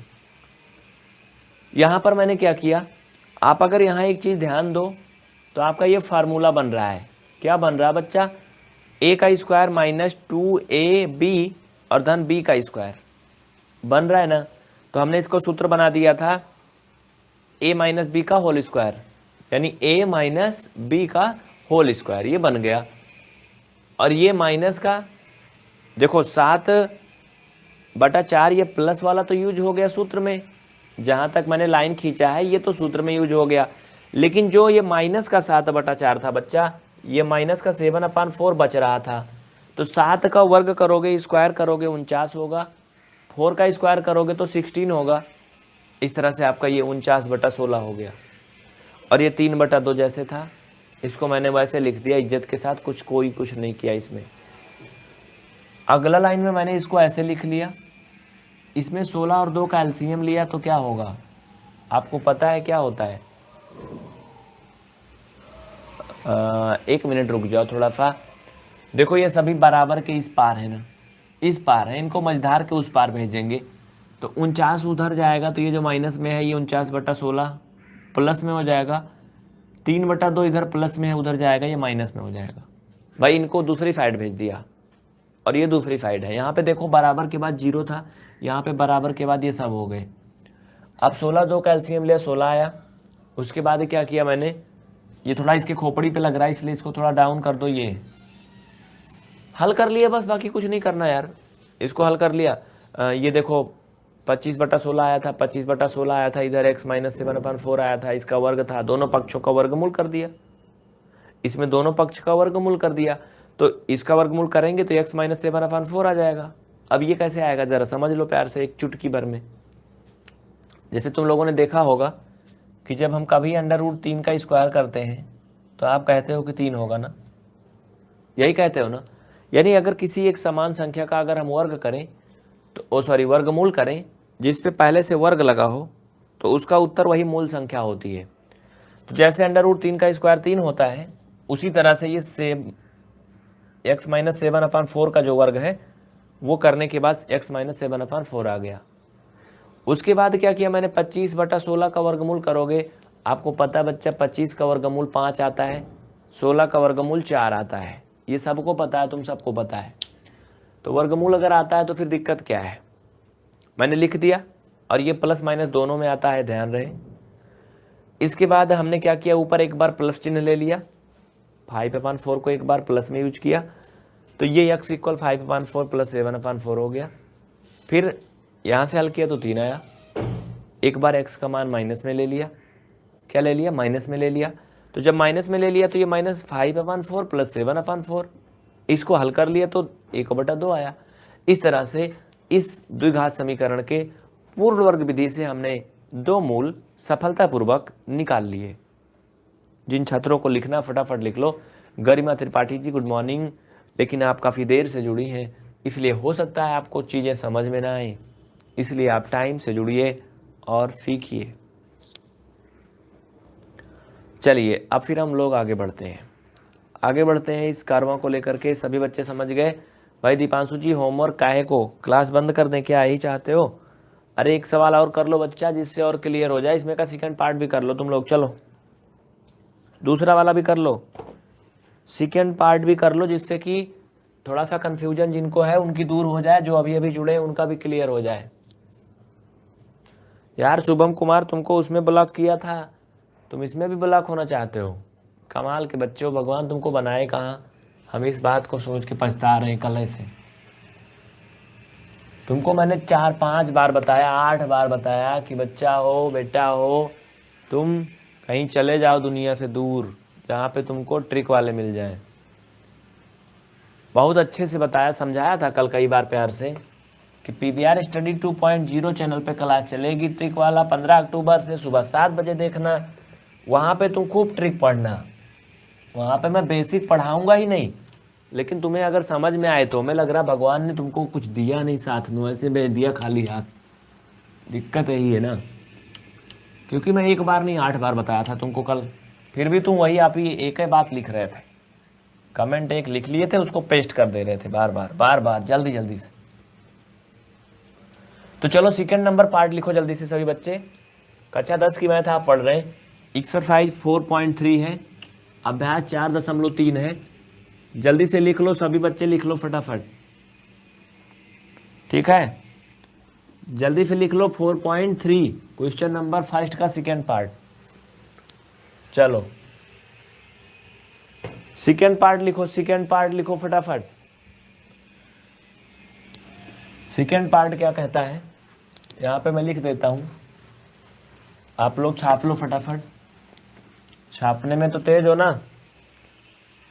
यहां पर मैंने क्या किया, आप अगर यहाँ एक चीज़ ध्यान दो तो आपका ये फार्मूला बन रहा है। क्या बन रहा है बच्चा, a² माइनस 2ab और धन b² बन रहा है ना। तो हमने इसको सूत्र बना दिया था a माइनस बी का होल स्क्वायर, यानी a माइनस बी का होल स्क्वायर, ये बन गया। और ये माइनस का देखो 7/4, ये प्लस वाला तो यूज हो गया सूत्र में, जहाँ तक मैंने लाइन खींचा है ये तो सूत्र में यूज हो गया। लेकिन जो ये माइनस का 7/4 था बच्चा, ये माइनस का 7/4 बच रहा था। तो 7 का वर्ग करोगे, स्क्वायर करोगे 49 होगा, 4 का स्क्वायर करोगे तो 16 होगा। इस तरह से आपका ये 49/16 हो गया। और ये 3/2 जैसे था, इसको मैंने वैसे लिख दिया इज्जत के साथ, कुछ नहीं किया इसमें। अगला लाइन में मैंने इसको ऐसे लिख लिया, इसमें 16 और 2 का एलसीएम लिया तो क्या होगा, आपको पता है क्या होता है। 1 मिनट रुक जाओ थोड़ा सा। देखो ये सभी बराबर के इस पार है ना, इस पार है, इनको मझधार के उस पार भेजेंगे तो 49 उधर जाएगा, तो ये जो माइनस में है ये 49/16 प्लस में हो जाएगा। 3/2 इधर प्लस में है, उधर जाएगा, ये माइनस में हो जाएगा। भाई इनको दूसरी साइड भेज दिया और ये दूसरी साइड है। यहाँ पे देखो बराबर के बाद 0 था, यहाँ पे बराबर के बाद ये सब हो गए। अब 16 2 का एलसीएम लिया, 16 आया। उसके बाद क्या किया मैंने, ये थोड़ा इसके खोपड़ी पे लग रहा है, इसलिए इसको थोड़ा डाउन कर दो। ये हल कर लिया बस, बाकी कुछ नहीं करना यार। इसको हल कर लिया। ये देखो 25/16 आया था, 25/16 आया था, इधर x माइनस 7/4 आया था, इसका वर्ग था, दोनों पक्षों का वर्गमूल कर दिया। इसमें दोनों पक्ष का वर्गमूल कर दिया, तो इसका वर्गमूल करेंगे तो x माइनस 7/4 आ जाएगा। अब ये कैसे आएगा जरा समझ लो प्यार से, एक चुटकी भर में। जैसे तुम लोगों ने देखा होगा कि जब हम कभी √3 का स्क्वायर करते हैं तो आप कहते हो कि 3 होगा ना, यही कहते हो ना। यानी अगर किसी एक समान संख्या का अगर हम वर्ग करें तो वर्गमूल करें जिस पे पहले से वर्ग लगा हो, तो उसका उत्तर वही मूल संख्या होती है। तो जैसे √3 का स्क्वायर 3 होता है, उसी तरह से ये x माइनस 7/4 का जो वर्ग है वो करने के बाद x माइनस 7/4 आ गया। उसके बाद क्या किया मैंने, 25/16 का वर्गमूल करोगे, आपको पता बच्चा 25 का वर्गमूल 5 आता है, 16 का वर्गमूल 4 आता है, ये सबको पता है, तुम सबको पता है। तो वर्गमूल अगर आता है तो फिर दिक्कत क्या है, मैंने लिख दिया, और ये प्लस माइनस दोनों में आता है, ध्यान रहे। इसके बाद हमने क्या किया, ऊपर एक बार प्लस चिन्ह ले लिया, 5/4 को एक बार प्लस में यूज किया, तो ये x इक्वल 5/4 प्लस 7/4 हो गया। फिर यहाँ से हल किया तो 3 आया, एक बार x का मान माइनस में ले लिया, क्या ले लिया, माइनस में ले लिया। तो जब माइनस में ले लिया तो ये -5/4 प्लस 7/4, इसको हल कर लिया तो 1/2 आया। इस तरह से इस द्विघात समीकरण के पूर्ण वर्ग विधि से हमने 2 मूल सफलतापूर्वक निकाल लिए। जिन छात्रों को लिखना फटाफट लिख लो। गरिमा त्रिपाठी जी गुड मॉर्निंग, लेकिन आप काफ़ी देर से जुड़ी हैं, इसलिए हो सकता है आपको चीज़ें समझ में ना आए, इसलिए आप टाइम से जुड़िए और सीखिए। चलिए अब फिर हम लोग आगे बढ़ते हैं इस कारवां को लेकर के। सभी बच्चे समझ गए? भाई दीपांशु जी होमवर्क काहे को, क्लास बंद कर दें क्या, यही चाहते हो? अरे एक सवाल और कर लो बच्चा, जिससे और क्लियर हो जाए। इसमें का सेकंड पार्ट भी कर लो तुम लोग, चलो दूसरा वाला भी कर लो, सेकंड पार्ट भी कर लो, जिससे कि थोड़ा सा कंफ्यूजन जिनको है उनकी दूर हो जाए, जो अभी अभी जुड़े उनका भी क्लियर हो जाए। यार शुभम कुमार तुमको उसमें ब्लॉक किया था, तुम इसमें भी ब्लॉक होना चाहते हो? कमाल के बच्चे हो, भगवान तुमको बनाए कहाँ। हम इस बात को सोच के पछता रहे हैं कल से। तुमको मैंने 4-5 बार बताया, 8 बार बताया कि बच्चा हो, बेटा हो, तुम कहीं चले जाओ दुनिया से दूर, जहाँ पे तुमको ट्रिक वाले मिल जाएं। बहुत अच्छे से बताया, समझाया था कल कई बार प्यार से कि PVR स्टडी 2.0 चैनल पे क्लास चलेगी ट्रिक वाला, 15 अक्टूबर से सुबह 7 बजे देखना। वहाँ पे तुम खूब ट्रिक पढ़ना, वहाँ पे मैं बेसिक पढ़ाऊँगा ही नहीं, लेकिन तुम्हें अगर समझ में आए तो हमें लग रहा भगवान ने तुमको कुछ दिया नहीं साथ में, ऐसे भेज दिया खाली हाथ। दिक्कत यही है ना, क्योंकि मैं 1 बार नहीं 8 बार बताया था तुमको कल, फिर भी तुम वही आप ही एक ही बात लिख रहे थे, कमेंट एक लिख लिए थे, उसको पेस्ट कर दे रहे थे बार बार जल्दी से। तो चलो सेकंड नंबर पार्ट लिखो जल्दी से सभी बच्चे। कक्षा 10 की मैथ आप पढ़ रहे हैं, एक्सरसाइज 4.3 है, अभ्यास 4.3 है। जल्दी से लिख लो सभी बच्चे, लिख लो फटाफट, ठीक है? जल्दी से लिख लो 4.3 क्वेश्चन नंबर फर्स्ट का सेकंड पार्ट। चलो सेकंड पार्ट लिखो फटाफट। सेकंड पार्ट क्या कहता है, यहाँ पे मैं लिख देता हूँ, आप लोग छाप लो फटाफट। छापने में तो तेज हो ना,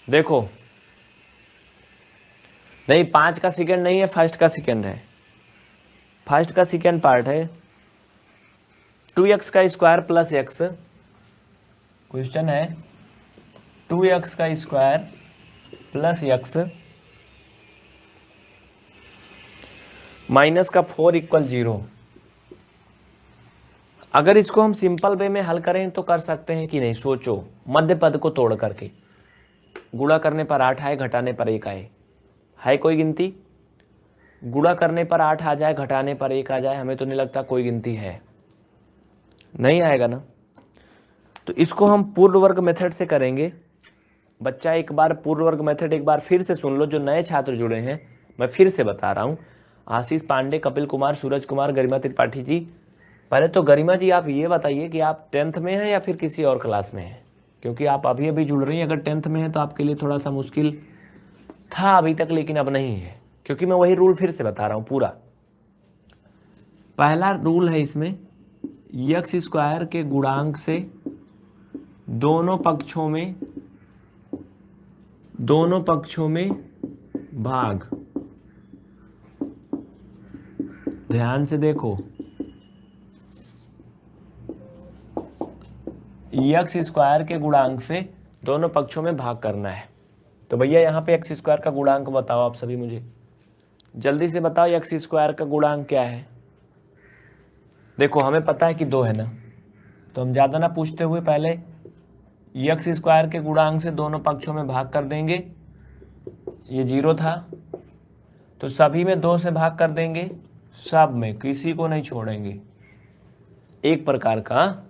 देखो नहीं 5 का सेकंड नहीं है, फर्स्ट का सेकंड है। फर्स्ट का सेकंड पार्ट है 2x का स्क्वायर प्लस x। क्वेश्चन है 2x का स्क्वायर प्लस x माइनस का 4 इक्वल 0। अगर इसको हम सिंपल वे में हल करें तो कर सकते हैं कि नहीं, सोचो। मध्य पद को तोड़ करके गुणा करने पर 8 आए, घटाने पर 1 आए, है कोई गिनती? गुणा करने पर 8 आ जाए, घटाने पर 1 आ जाए, हमें तो नहीं लगता कोई गिनती है, नहीं आएगा ना। तो इसको हम पूर्ण वर्ग मेथड से करेंगे। बच्चा एक बार पूर्ण वर्ग मेथड एक बार फिर से सुन लो, जो नए छात्र जुड़े हैं मैं फिर से बता रहा हूँ। आशीष पांडे, कपिल कुमार, सूरज कुमार, गरिमा त्रिपाठी जी। पहले तो गरिमा जी आप ये बताइए कि आप 10th में हैं या फिर किसी और क्लास में हैं? क्योंकि आप अभी अभी जुड़ रही हैं। अगर 10th में है तो आपके लिए थोड़ा सा मुश्किल था अभी तक, लेकिन अब नहीं है, क्योंकि मैं वही रूल फिर से बता रहा हूँ पूरा। पहला रूल है इसमें, यक्स स्क्वायर के गुणांक से दोनों पक्षों में भाग। ध्यान से देखो, यक्स स्क्वायर के गुणांक से दोनों पक्षों में भाग करना है। तो भैया यहाँ पे एक्स स्क्वायर का गुणांक बताओ आप सभी, मुझे जल्दी से बताओ एक्स स्क्वायर का गुणांक क्या है। देखो हमें पता है कि 2 है ना, तो हम ज़्यादा ना पूछते हुए पहले एक्स स्क्वायर के गुणांक से दोनों पक्षों में भाग कर देंगे। ये 0 था तो सभी में 2 से भाग कर देंगे, सब में, किसी को नहीं छोड़ेंगे, एक प्रकार का।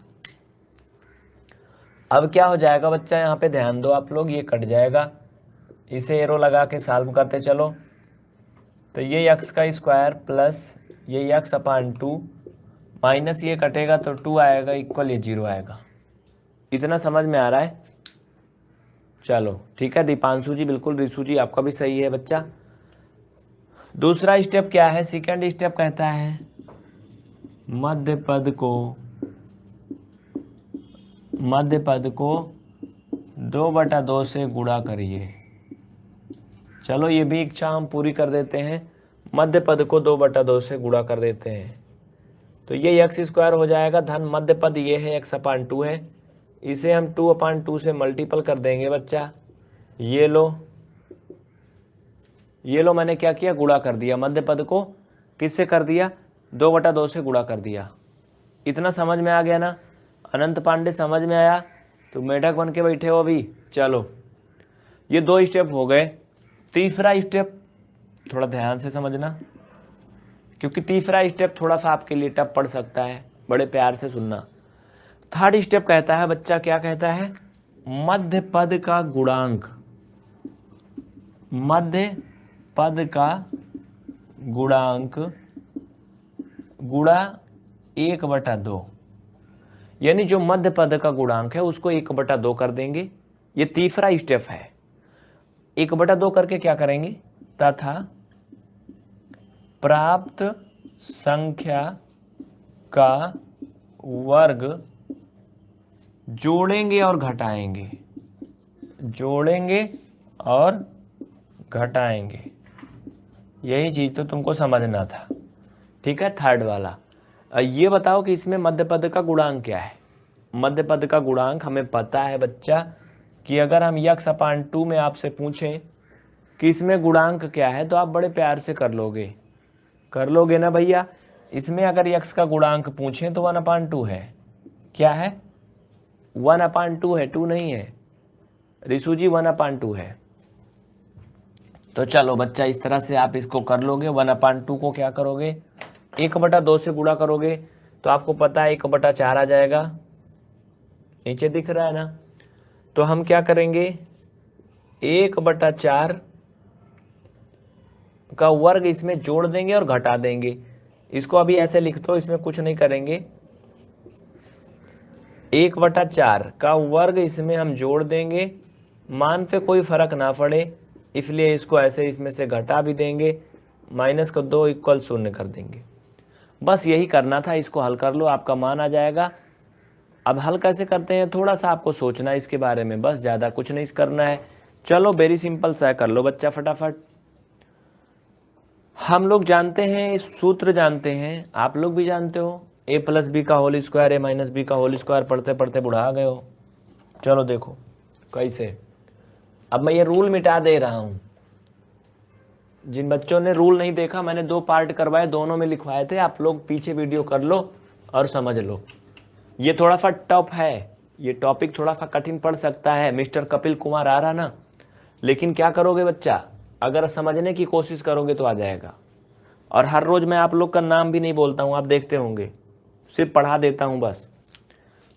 अब क्या हो जाएगा बच्चा, यहाँ पे ध्यान दो आप लोग, ये कट जाएगा, इसे एरो लगा के सॉल्व करते चलो। तो ये एक्स का स्क्वायर प्लस ये एक्स अपान 2 माइनस ये कटेगा तो 2 आएगा इक्वल ये 0 आएगा। इतना समझ में आ रहा है? चलो ठीक है दीपांशु जी, बिल्कुल रिशु जी आपका भी सही है बच्चा। दूसरा स्टेप क्या है, सेकंड स्टेप कहता है मध्य पद को 2/2 से गुणा करिए। चलो ये भी इच्छा हम पूरी कर देते हैं, मध्य पद को 2/2 से गुणा कर देते हैं। तो ये एक्स स्क्वायर हो जाएगा धन मध्य पद ये है एक्स अपान 2 है, इसे हम 2/2 से मल्टीपल कर देंगे बच्चा। ये लो मैंने क्या किया, गुणा कर दिया, मध्य पद को किससे कर दिया, 2/2 से गुणा कर दिया। इतना समझ में आ गया ना? अनंत पांडे समझ में आया? तो मेढक बन के बैठे हो अभी। चलो ये 2 स्टेप हो गए। तीसरा स्टेप थोड़ा ध्यान से समझना, क्योंकि तीसरा स्टेप थोड़ा सा आपके लिए टफ पड़ सकता है, बड़े प्यार से सुनना। थर्ड स्टेप कहता है बच्चा, क्या कहता है, मध्य पद का गुणांक, मध्य पद का गुणांक गुणा 1/2, यानी जो मध्य पद का गुणांक है उसको 1/2 कर देंगे। ये तीसरा स्टेप है। 1/2 करके क्या करेंगे, तथा प्राप्त संख्या का वर्ग जोड़ेंगे और घटाएंगे, यही चीज तो तुमको समझना था। ठीक है, थर्ड वाला। ये बताओ कि इसमें मध्य पद का गुणांक क्या है। मध्य पद का गुणांक हमें पता है बच्चा कि अगर हम यक्स अपान 2 में आपसे पूछें कि इसमें गुणांक क्या है, तो आप बड़े प्यार से कर लोगे ना भैया। इसमें अगर यक्स का गुणांक पूछें तो 1/2 है। क्या है, 1/2 है, 2 नहीं है रिशु जी, 1/2 है। तो चलो बच्चा इस तरह से आप इसको कर लोगे। 1/2 को क्या करोगे, 1/2 से गुणा करोगे तो आपको पता है 1/4 आ जाएगा, नीचे दिख रहा है ना। तो हम क्या करेंगे, 1/4 का वर्ग इसमें जोड़ देंगे और घटा देंगे। इसको अभी ऐसे लिख दो, इसमें कुछ नहीं करेंगे। 1/4 का वर्ग इसमें हम जोड़ देंगे, मान पे कोई फर्क ना पड़े, इसलिए इसको ऐसे इसमें से घटा भी देंगे, माइनस को 2 इक्वल 0 कर देंगे। बस यही करना था। इसको हल कर लो, आपका मान आ जाएगा। अब हल कैसे करते हैं, थोड़ा सा आपको सोचना है इसके बारे में, बस ज़्यादा कुछ नहीं करना है। चलो वेरी सिंपल सा कर लो बच्चा फटाफट। हम लोग जानते हैं, इस सूत्र जानते हैं, आप लोग भी जानते हो, a + b का होल स्क्वायर a - b का होल स्क्वायर पढ़ते पढ़ते बुढ़ा गए हो। चलो देखो कैसे, अब मैं ये रूल मिटा दे रहा हूँ। जिन बच्चों ने रूल नहीं देखा, मैंने 2 पार्ट करवाए, दोनों में लिखवाए थे, आप लोग पीछे वीडियो कर लो और समझ लो। ये थोड़ा सा टफ है, ये टॉपिक थोड़ा सा कठिन पड़ सकता है, मिस्टर कपिल कुमार आ रहा ना, लेकिन क्या करोगे बच्चा, अगर समझने की कोशिश करोगे तो आ जाएगा। और हर रोज मैं आप लोग का नाम भी नहीं बोलता हूँ, आप देखते होंगे, सिर्फ पढ़ा देता हूँ बस।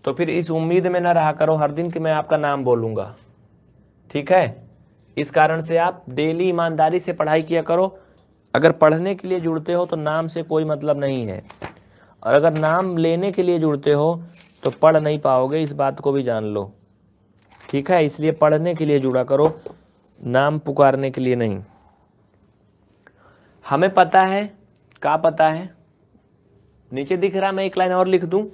तो फिर इस उम्मीद में ना रहा करो हर दिन कि मैं आपका नाम बोलूँगा, ठीक है। इस कारण से आप डेली ईमानदारी से पढ़ाई किया करो। अगर पढ़ने के लिए जुड़ते हो तो नाम से कोई मतलब नहीं है, और अगर नाम लेने के लिए जुड़ते हो तो पढ़ नहीं पाओगे, इस बात को भी जान लो, ठीक है, इसलिए पढ़ने के लिए जुड़ा करो, नाम पुकारने के लिए नहीं। हमें पता है, क्या पता है, नीचे दिख रहा, मैं एक लाइन और लिख दूं।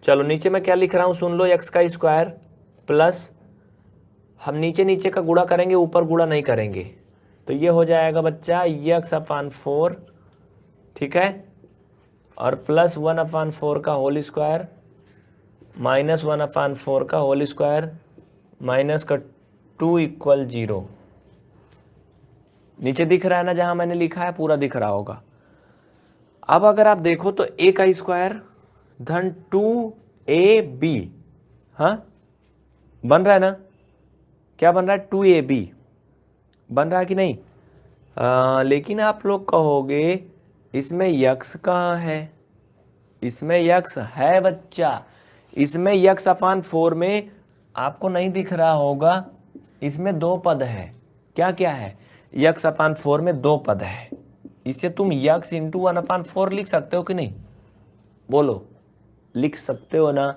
चलो नीचे मैं क्या लिख रहा हूं सुन लो, एक्स का स्क्वायर प्लस, हम नीचे नीचे का गुणा करेंगे, ऊपर गुणा नहीं करेंगे, तो ये हो जाएगा बच्चा x/4, ठीक है, और प्लस 1/4 का होल स्क्वायर माइनस 1/4 का होल स्क्वायर माइनस का 2 = 0। नीचे दिख रहा है ना, जहां मैंने लिखा है पूरा दिख रहा होगा। अब अगर आप देखो तो a का स्क्वायर धन 2ab, हाँ बन रहा है ना, क्या बन रहा है, 2ab बन रहा है कि नहीं। लेकिन आप लोग कहोगे इसमें यक्स कहाँ है, इसमें यक्स है बच्चा, इसमें x/4 में आपको नहीं दिख रहा होगा, इसमें दो पद है। क्या क्या है, x/4 में दो पद है, इसे तुम x × 1/4 लिख सकते हो कि नहीं, बोलो लिख सकते हो ना,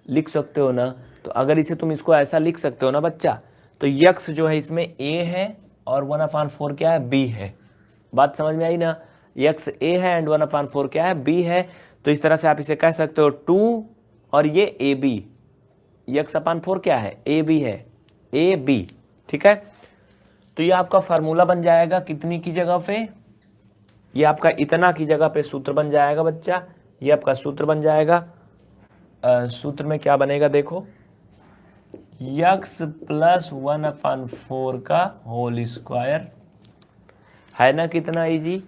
लिख सकते हो ना। तो अगर इसे तुम इसको ऐसा लिख सकते हो ना बच्चा, तो x जो है इसमें a है और 1/4 क्या है, b है। बात समझ में आई ना, x a है एंड 1/4 क्या है, b है। तो इस तरह से आप इसे कह सकते हो 2 और ये ab, x/4 क्या है, ab है, ab, ठीक है। तो ये आपका फार्मूला बन जाएगा कितनी की जगह पे, ये आपका इतना की जगह पे सूत्र बन जाएगा बच्चा, ये आपका सूत्र बन जाएगा। सूत्र में क्या बनेगा देखो, x + 1/4 का होल स्क्वायर, है ना कितना इजी।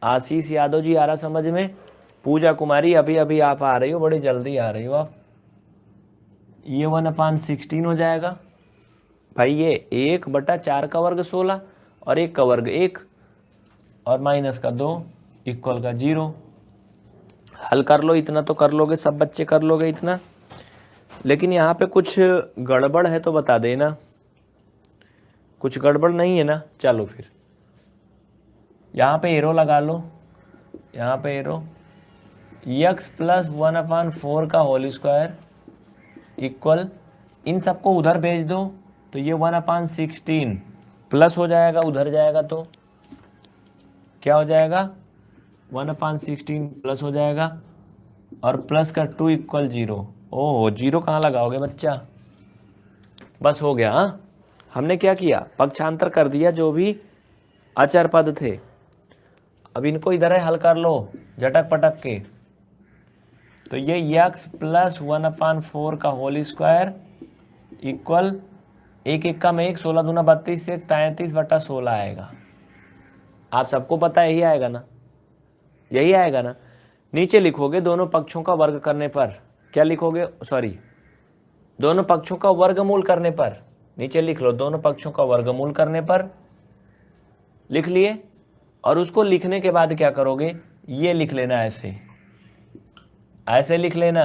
आशीष यादव जी आ रहा समझ में, पूजा कुमारी अभी अभी आप आ रही हो, बड़ी जल्दी आ रही हो आप। ये 1/16 हो जाएगा भाई, ये 1/4 का वर्ग 16 और 1 का वर्ग 1 और माइनस का 2 इक्वल का 0। हल कर लो, इतना तो कर लोगे, सब बच्चे कर लोगे इतना। लेकिन यहाँ पे कुछ गड़बड़ है तो बता देना, कुछ गड़बड़ नहीं है ना। चलो फिर यहाँ पे एरो लगा लो, यहाँ पे एरो, x + 1/4 का होल स्क्वायर इक्वल, इन सबको उधर भेज दो तो ये 1/16 प्लस हो जाएगा, उधर जाएगा तो क्या हो जाएगा, 1/16 प्लस हो जाएगा और प्लस का 2 = 0। ओह 0 कहाँ लगाओगे बच्चा, बस हो गया। हाँ हमने क्या किया, पक्षांतर कर दिया जो भी अचर पद थे। अब इनको इधर हल कर लो झटक पटक के। तो ये x + 1/4 का होल स्क्वायर इक्वल, 1 1 का 1, 16 दूना 32 से 33/16 आएगा। आप सबको पता है यही आएगा ना, यही आएगा ना। नीचे लिखोगे दोनों पक्षों का वर्ग करने पर, क्या लिखोगे, सॉरी दोनों पक्षों का वर्गमूल करने पर, नीचे लिख लो दोनों पक्षों का वर्गमूल करने पर, लिख लिए। और उसको लिखने के बाद क्या करोगे, ये लिख लेना, ऐसे ऐसे लिख लेना।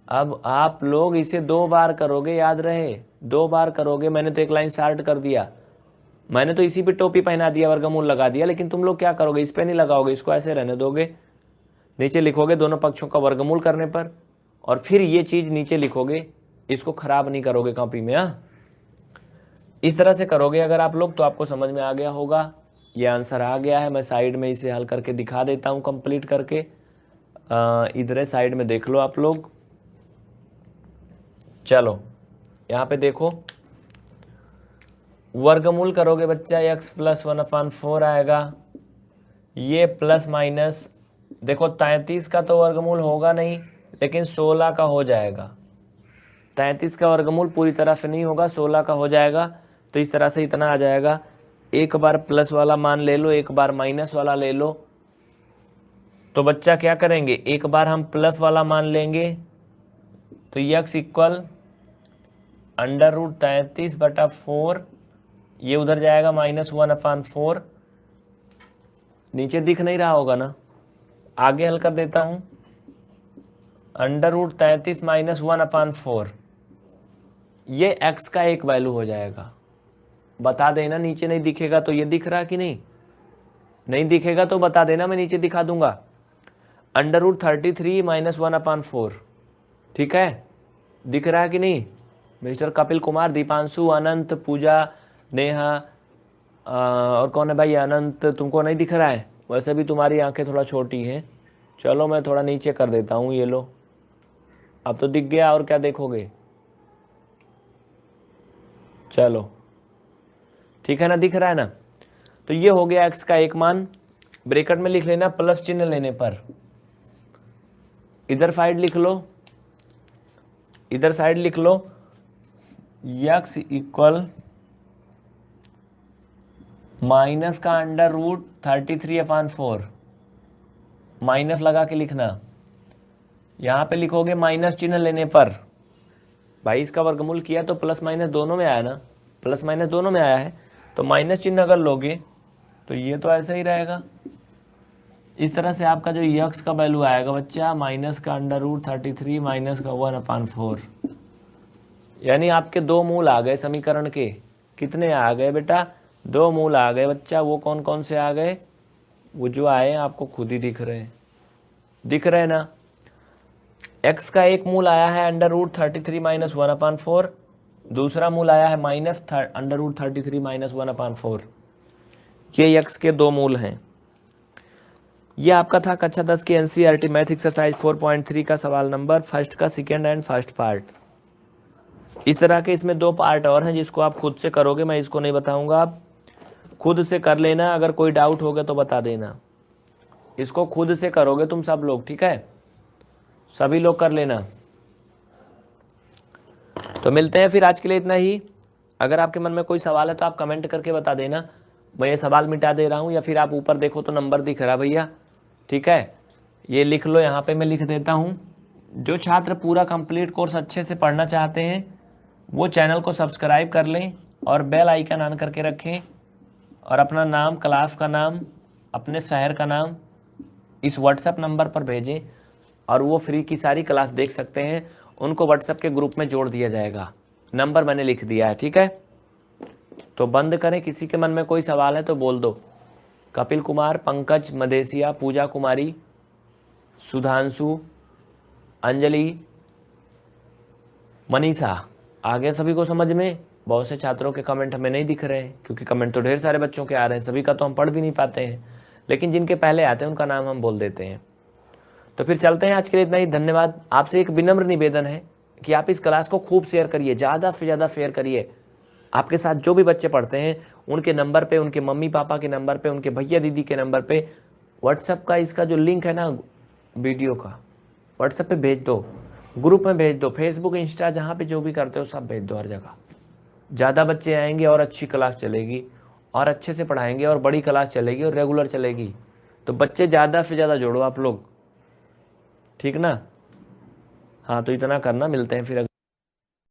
अब आप लोग इसे 2 बार करोगे, याद रहे 2 बार करोगे। मैंने तो एक लाइन शार्ट कर दिया, मैंने तो इसी पे टोपी पहना दिया, वर्गमूल लगा दिया, लेकिन तुम लोग क्या करोगे, इस पे नहीं लगाओगे, इसको ऐसे रहने दोगे। नीचे लिखोगे दोनों पक्षों का वर्गमूल करने पर, और फिर ये चीज नीचे लिखोगे, इसको खराब नहीं करोगे कॉपी में। हाँ इस तरह से करोगे अगर आप लोग, तो आपको समझ में आ गया होगा। ये आंसर आ गया है, मैं साइड में इसे हल करके दिखा देता हूँ कंप्लीट करके। इधर साइड में देख लो आप लोग। चलो यहाँ पे देखो, वर्गमूल करोगे बच्चा, x + 1/4 आएगा, ये प्लस माइनस, देखो 33 का तो वर्गमूल होगा नहीं, लेकिन 16 का हो जाएगा। 33 का वर्गमूल पूरी तरह से नहीं होगा, 16 का हो जाएगा। तो इस तरह से इतना आ जाएगा। एक बार प्लस वाला मान ले लो, एक बार माइनस वाला ले लो। तो बच्चा क्या करेंगे, एक बार हम प्लस वाला मान लेंगे, तो x = √33/4, ये उधर जाएगा -1/4। नीचे दिख नहीं रहा होगा ना, आगे हल कर देता हूं। √33 - 1/4, ये x का एक वैल्यू हो जाएगा। बता देना, नीचे नहीं दिखेगा तो। ये दिख रहा कि नहीं, नहीं दिखेगा तो बता देना, मैं नीचे दिखा दूंगा। √33 - 1/4, ठीक है, दिख रहा है कि नहीं, मिस्टर कपिल कुमार, दीपांशु, अनंत, पूजा, नेहा और कौन है भाई? अनंत, तुमको नहीं दिख रहा है? वैसे भी तुम्हारी आंखें थोड़ा छोटी हैं। चलो मैं थोड़ा नीचे कर देता हूँ, ये लो, अब तो दिख गया, और क्या देखोगे। चलो ठीक है ना, दिख रहा है ना। तो ये हो गया x का एक मान, ब्रैकेट में लिख लेना प्लस चिन्ह लेने पर। इधर साइड लिख लो, इधर साइड लिख लो x इक्वल माइनस का अंडर रूट 33/4, माइनस लगा के लिखना। यहां पे लिखोगे माइनस चिन्ह लेने पर, 22 का वर्गमूल किया तो प्लस माइनस दोनों में आया ना, प्लस माइनस दोनों में आया है, तो माइनस चिन्ह अगर लोगे तो ये तो ऐसा ही रहेगा। इस तरह से आपका जो यक्स का वैल्यू आएगा बच्चा, माइनस का अंडर रूट 33 माइनस का 1/4, यानी आपके दो मूल आ गए समीकरण के। कितने आ गए बेटा? दो मूल आ गए बच्चा। वो कौन कौन से आ गए? वो जो आए हैं आपको खुद ही दिख रहे हैं, दिख रहे हैं ना। x का एक मूल आया है अंडर रूट 33 माइनस 1/4, दूसरा मूल आया है माइनस अंडर रूट 33 माइनस 1/4। ये x के दो मूल हैं। ये आपका था कक्षा 10 की एनसीईआरटी मैथ एक्सरसाइज 4.3 का सवाल नंबर फर्स्ट का सेकेंड एंड फर्स्ट पार्ट। इस तरह के इसमें दो पार्ट और हैं जिसको आप खुद से करोगे, मैं इसको नहीं बताऊंगा, आप खुद से कर लेना। अगर कोई डाउट होगा तो बता देना। इसको खुद से करोगे तुम सब लोग, ठीक है? सभी लोग कर लेना। तो मिलते हैं फिर, आज के लिए इतना ही। अगर आपके मन में कोई सवाल है तो आप कमेंट करके बता देना, मैं ये सवाल मिटा दे रहा हूँ, या फिर आप ऊपर देखो तो नंबर दिख रहा भैया, ठीक है? ये लिख लो, यहाँ पे मैं लिख देता हूँ। जो छात्र पूरा कंप्लीट कोर्स अच्छे से पढ़ना चाहते हैं वो चैनल को सब्सक्राइब कर लें और बेल आइकन ऑन करके रखें, और अपना नाम, क्लास का नाम, अपने शहर का नाम इस व्हाट्सएप नंबर पर भेजें, और वो फ्री की सारी क्लास देख सकते हैं। उनको व्हाट्सएप के ग्रुप में जोड़ दिया जाएगा, नंबर मैंने लिख दिया है, ठीक है? तो बंद करें। किसी के मन में कोई सवाल है तो बोल दो। कपिल कुमार, पंकज मदेसिया, पूजा कुमारी, सुधांशु, अंजलि, मनीषा, आ गया सभी को समझ में? बहुत से छात्रों के कमेंट हमें नहीं दिख रहे हैं, क्योंकि कमेंट तो ढेर सारे बच्चों के आ रहे हैं, सभी का तो हम पढ़ भी नहीं पाते हैं, लेकिन जिनके पहले आते हैं उनका नाम हम बोल देते हैं। तो फिर चलते हैं, आज के लिए इतना ही। धन्यवाद। आपसे एक विनम्र निवेदन है कि आप इस क्लास को खूब शेयर करिए, ज़्यादा से ज़्यादा शेयर करिए। आपके साथ जो भी बच्चे पढ़ते हैं उनके नंबर पे, उनके मम्मी पापा के नंबर पे, उनके भैया दीदी के नंबर पे व्हाट्सएप का इसका जो लिंक है ना वीडियो का, व्हाट्सएप पे भेज दो, ग्रुप में भेज दो, फेसबुक, इंस्टा, जहाँ पे जो भी करते हो सब भेज दो, हर जगह। ज़्यादा बच्चे आएंगे और अच्छी क्लास चलेगी, और अच्छे से पढ़ाएंगे, और बड़ी क्लास चलेगी और रेगुलर चलेगी। तो बच्चे ज़्यादा से ज़्यादा जोड़ो आप लोग, ठीक ना? हाँ, तो इतना करना। मिलते हैं फिर।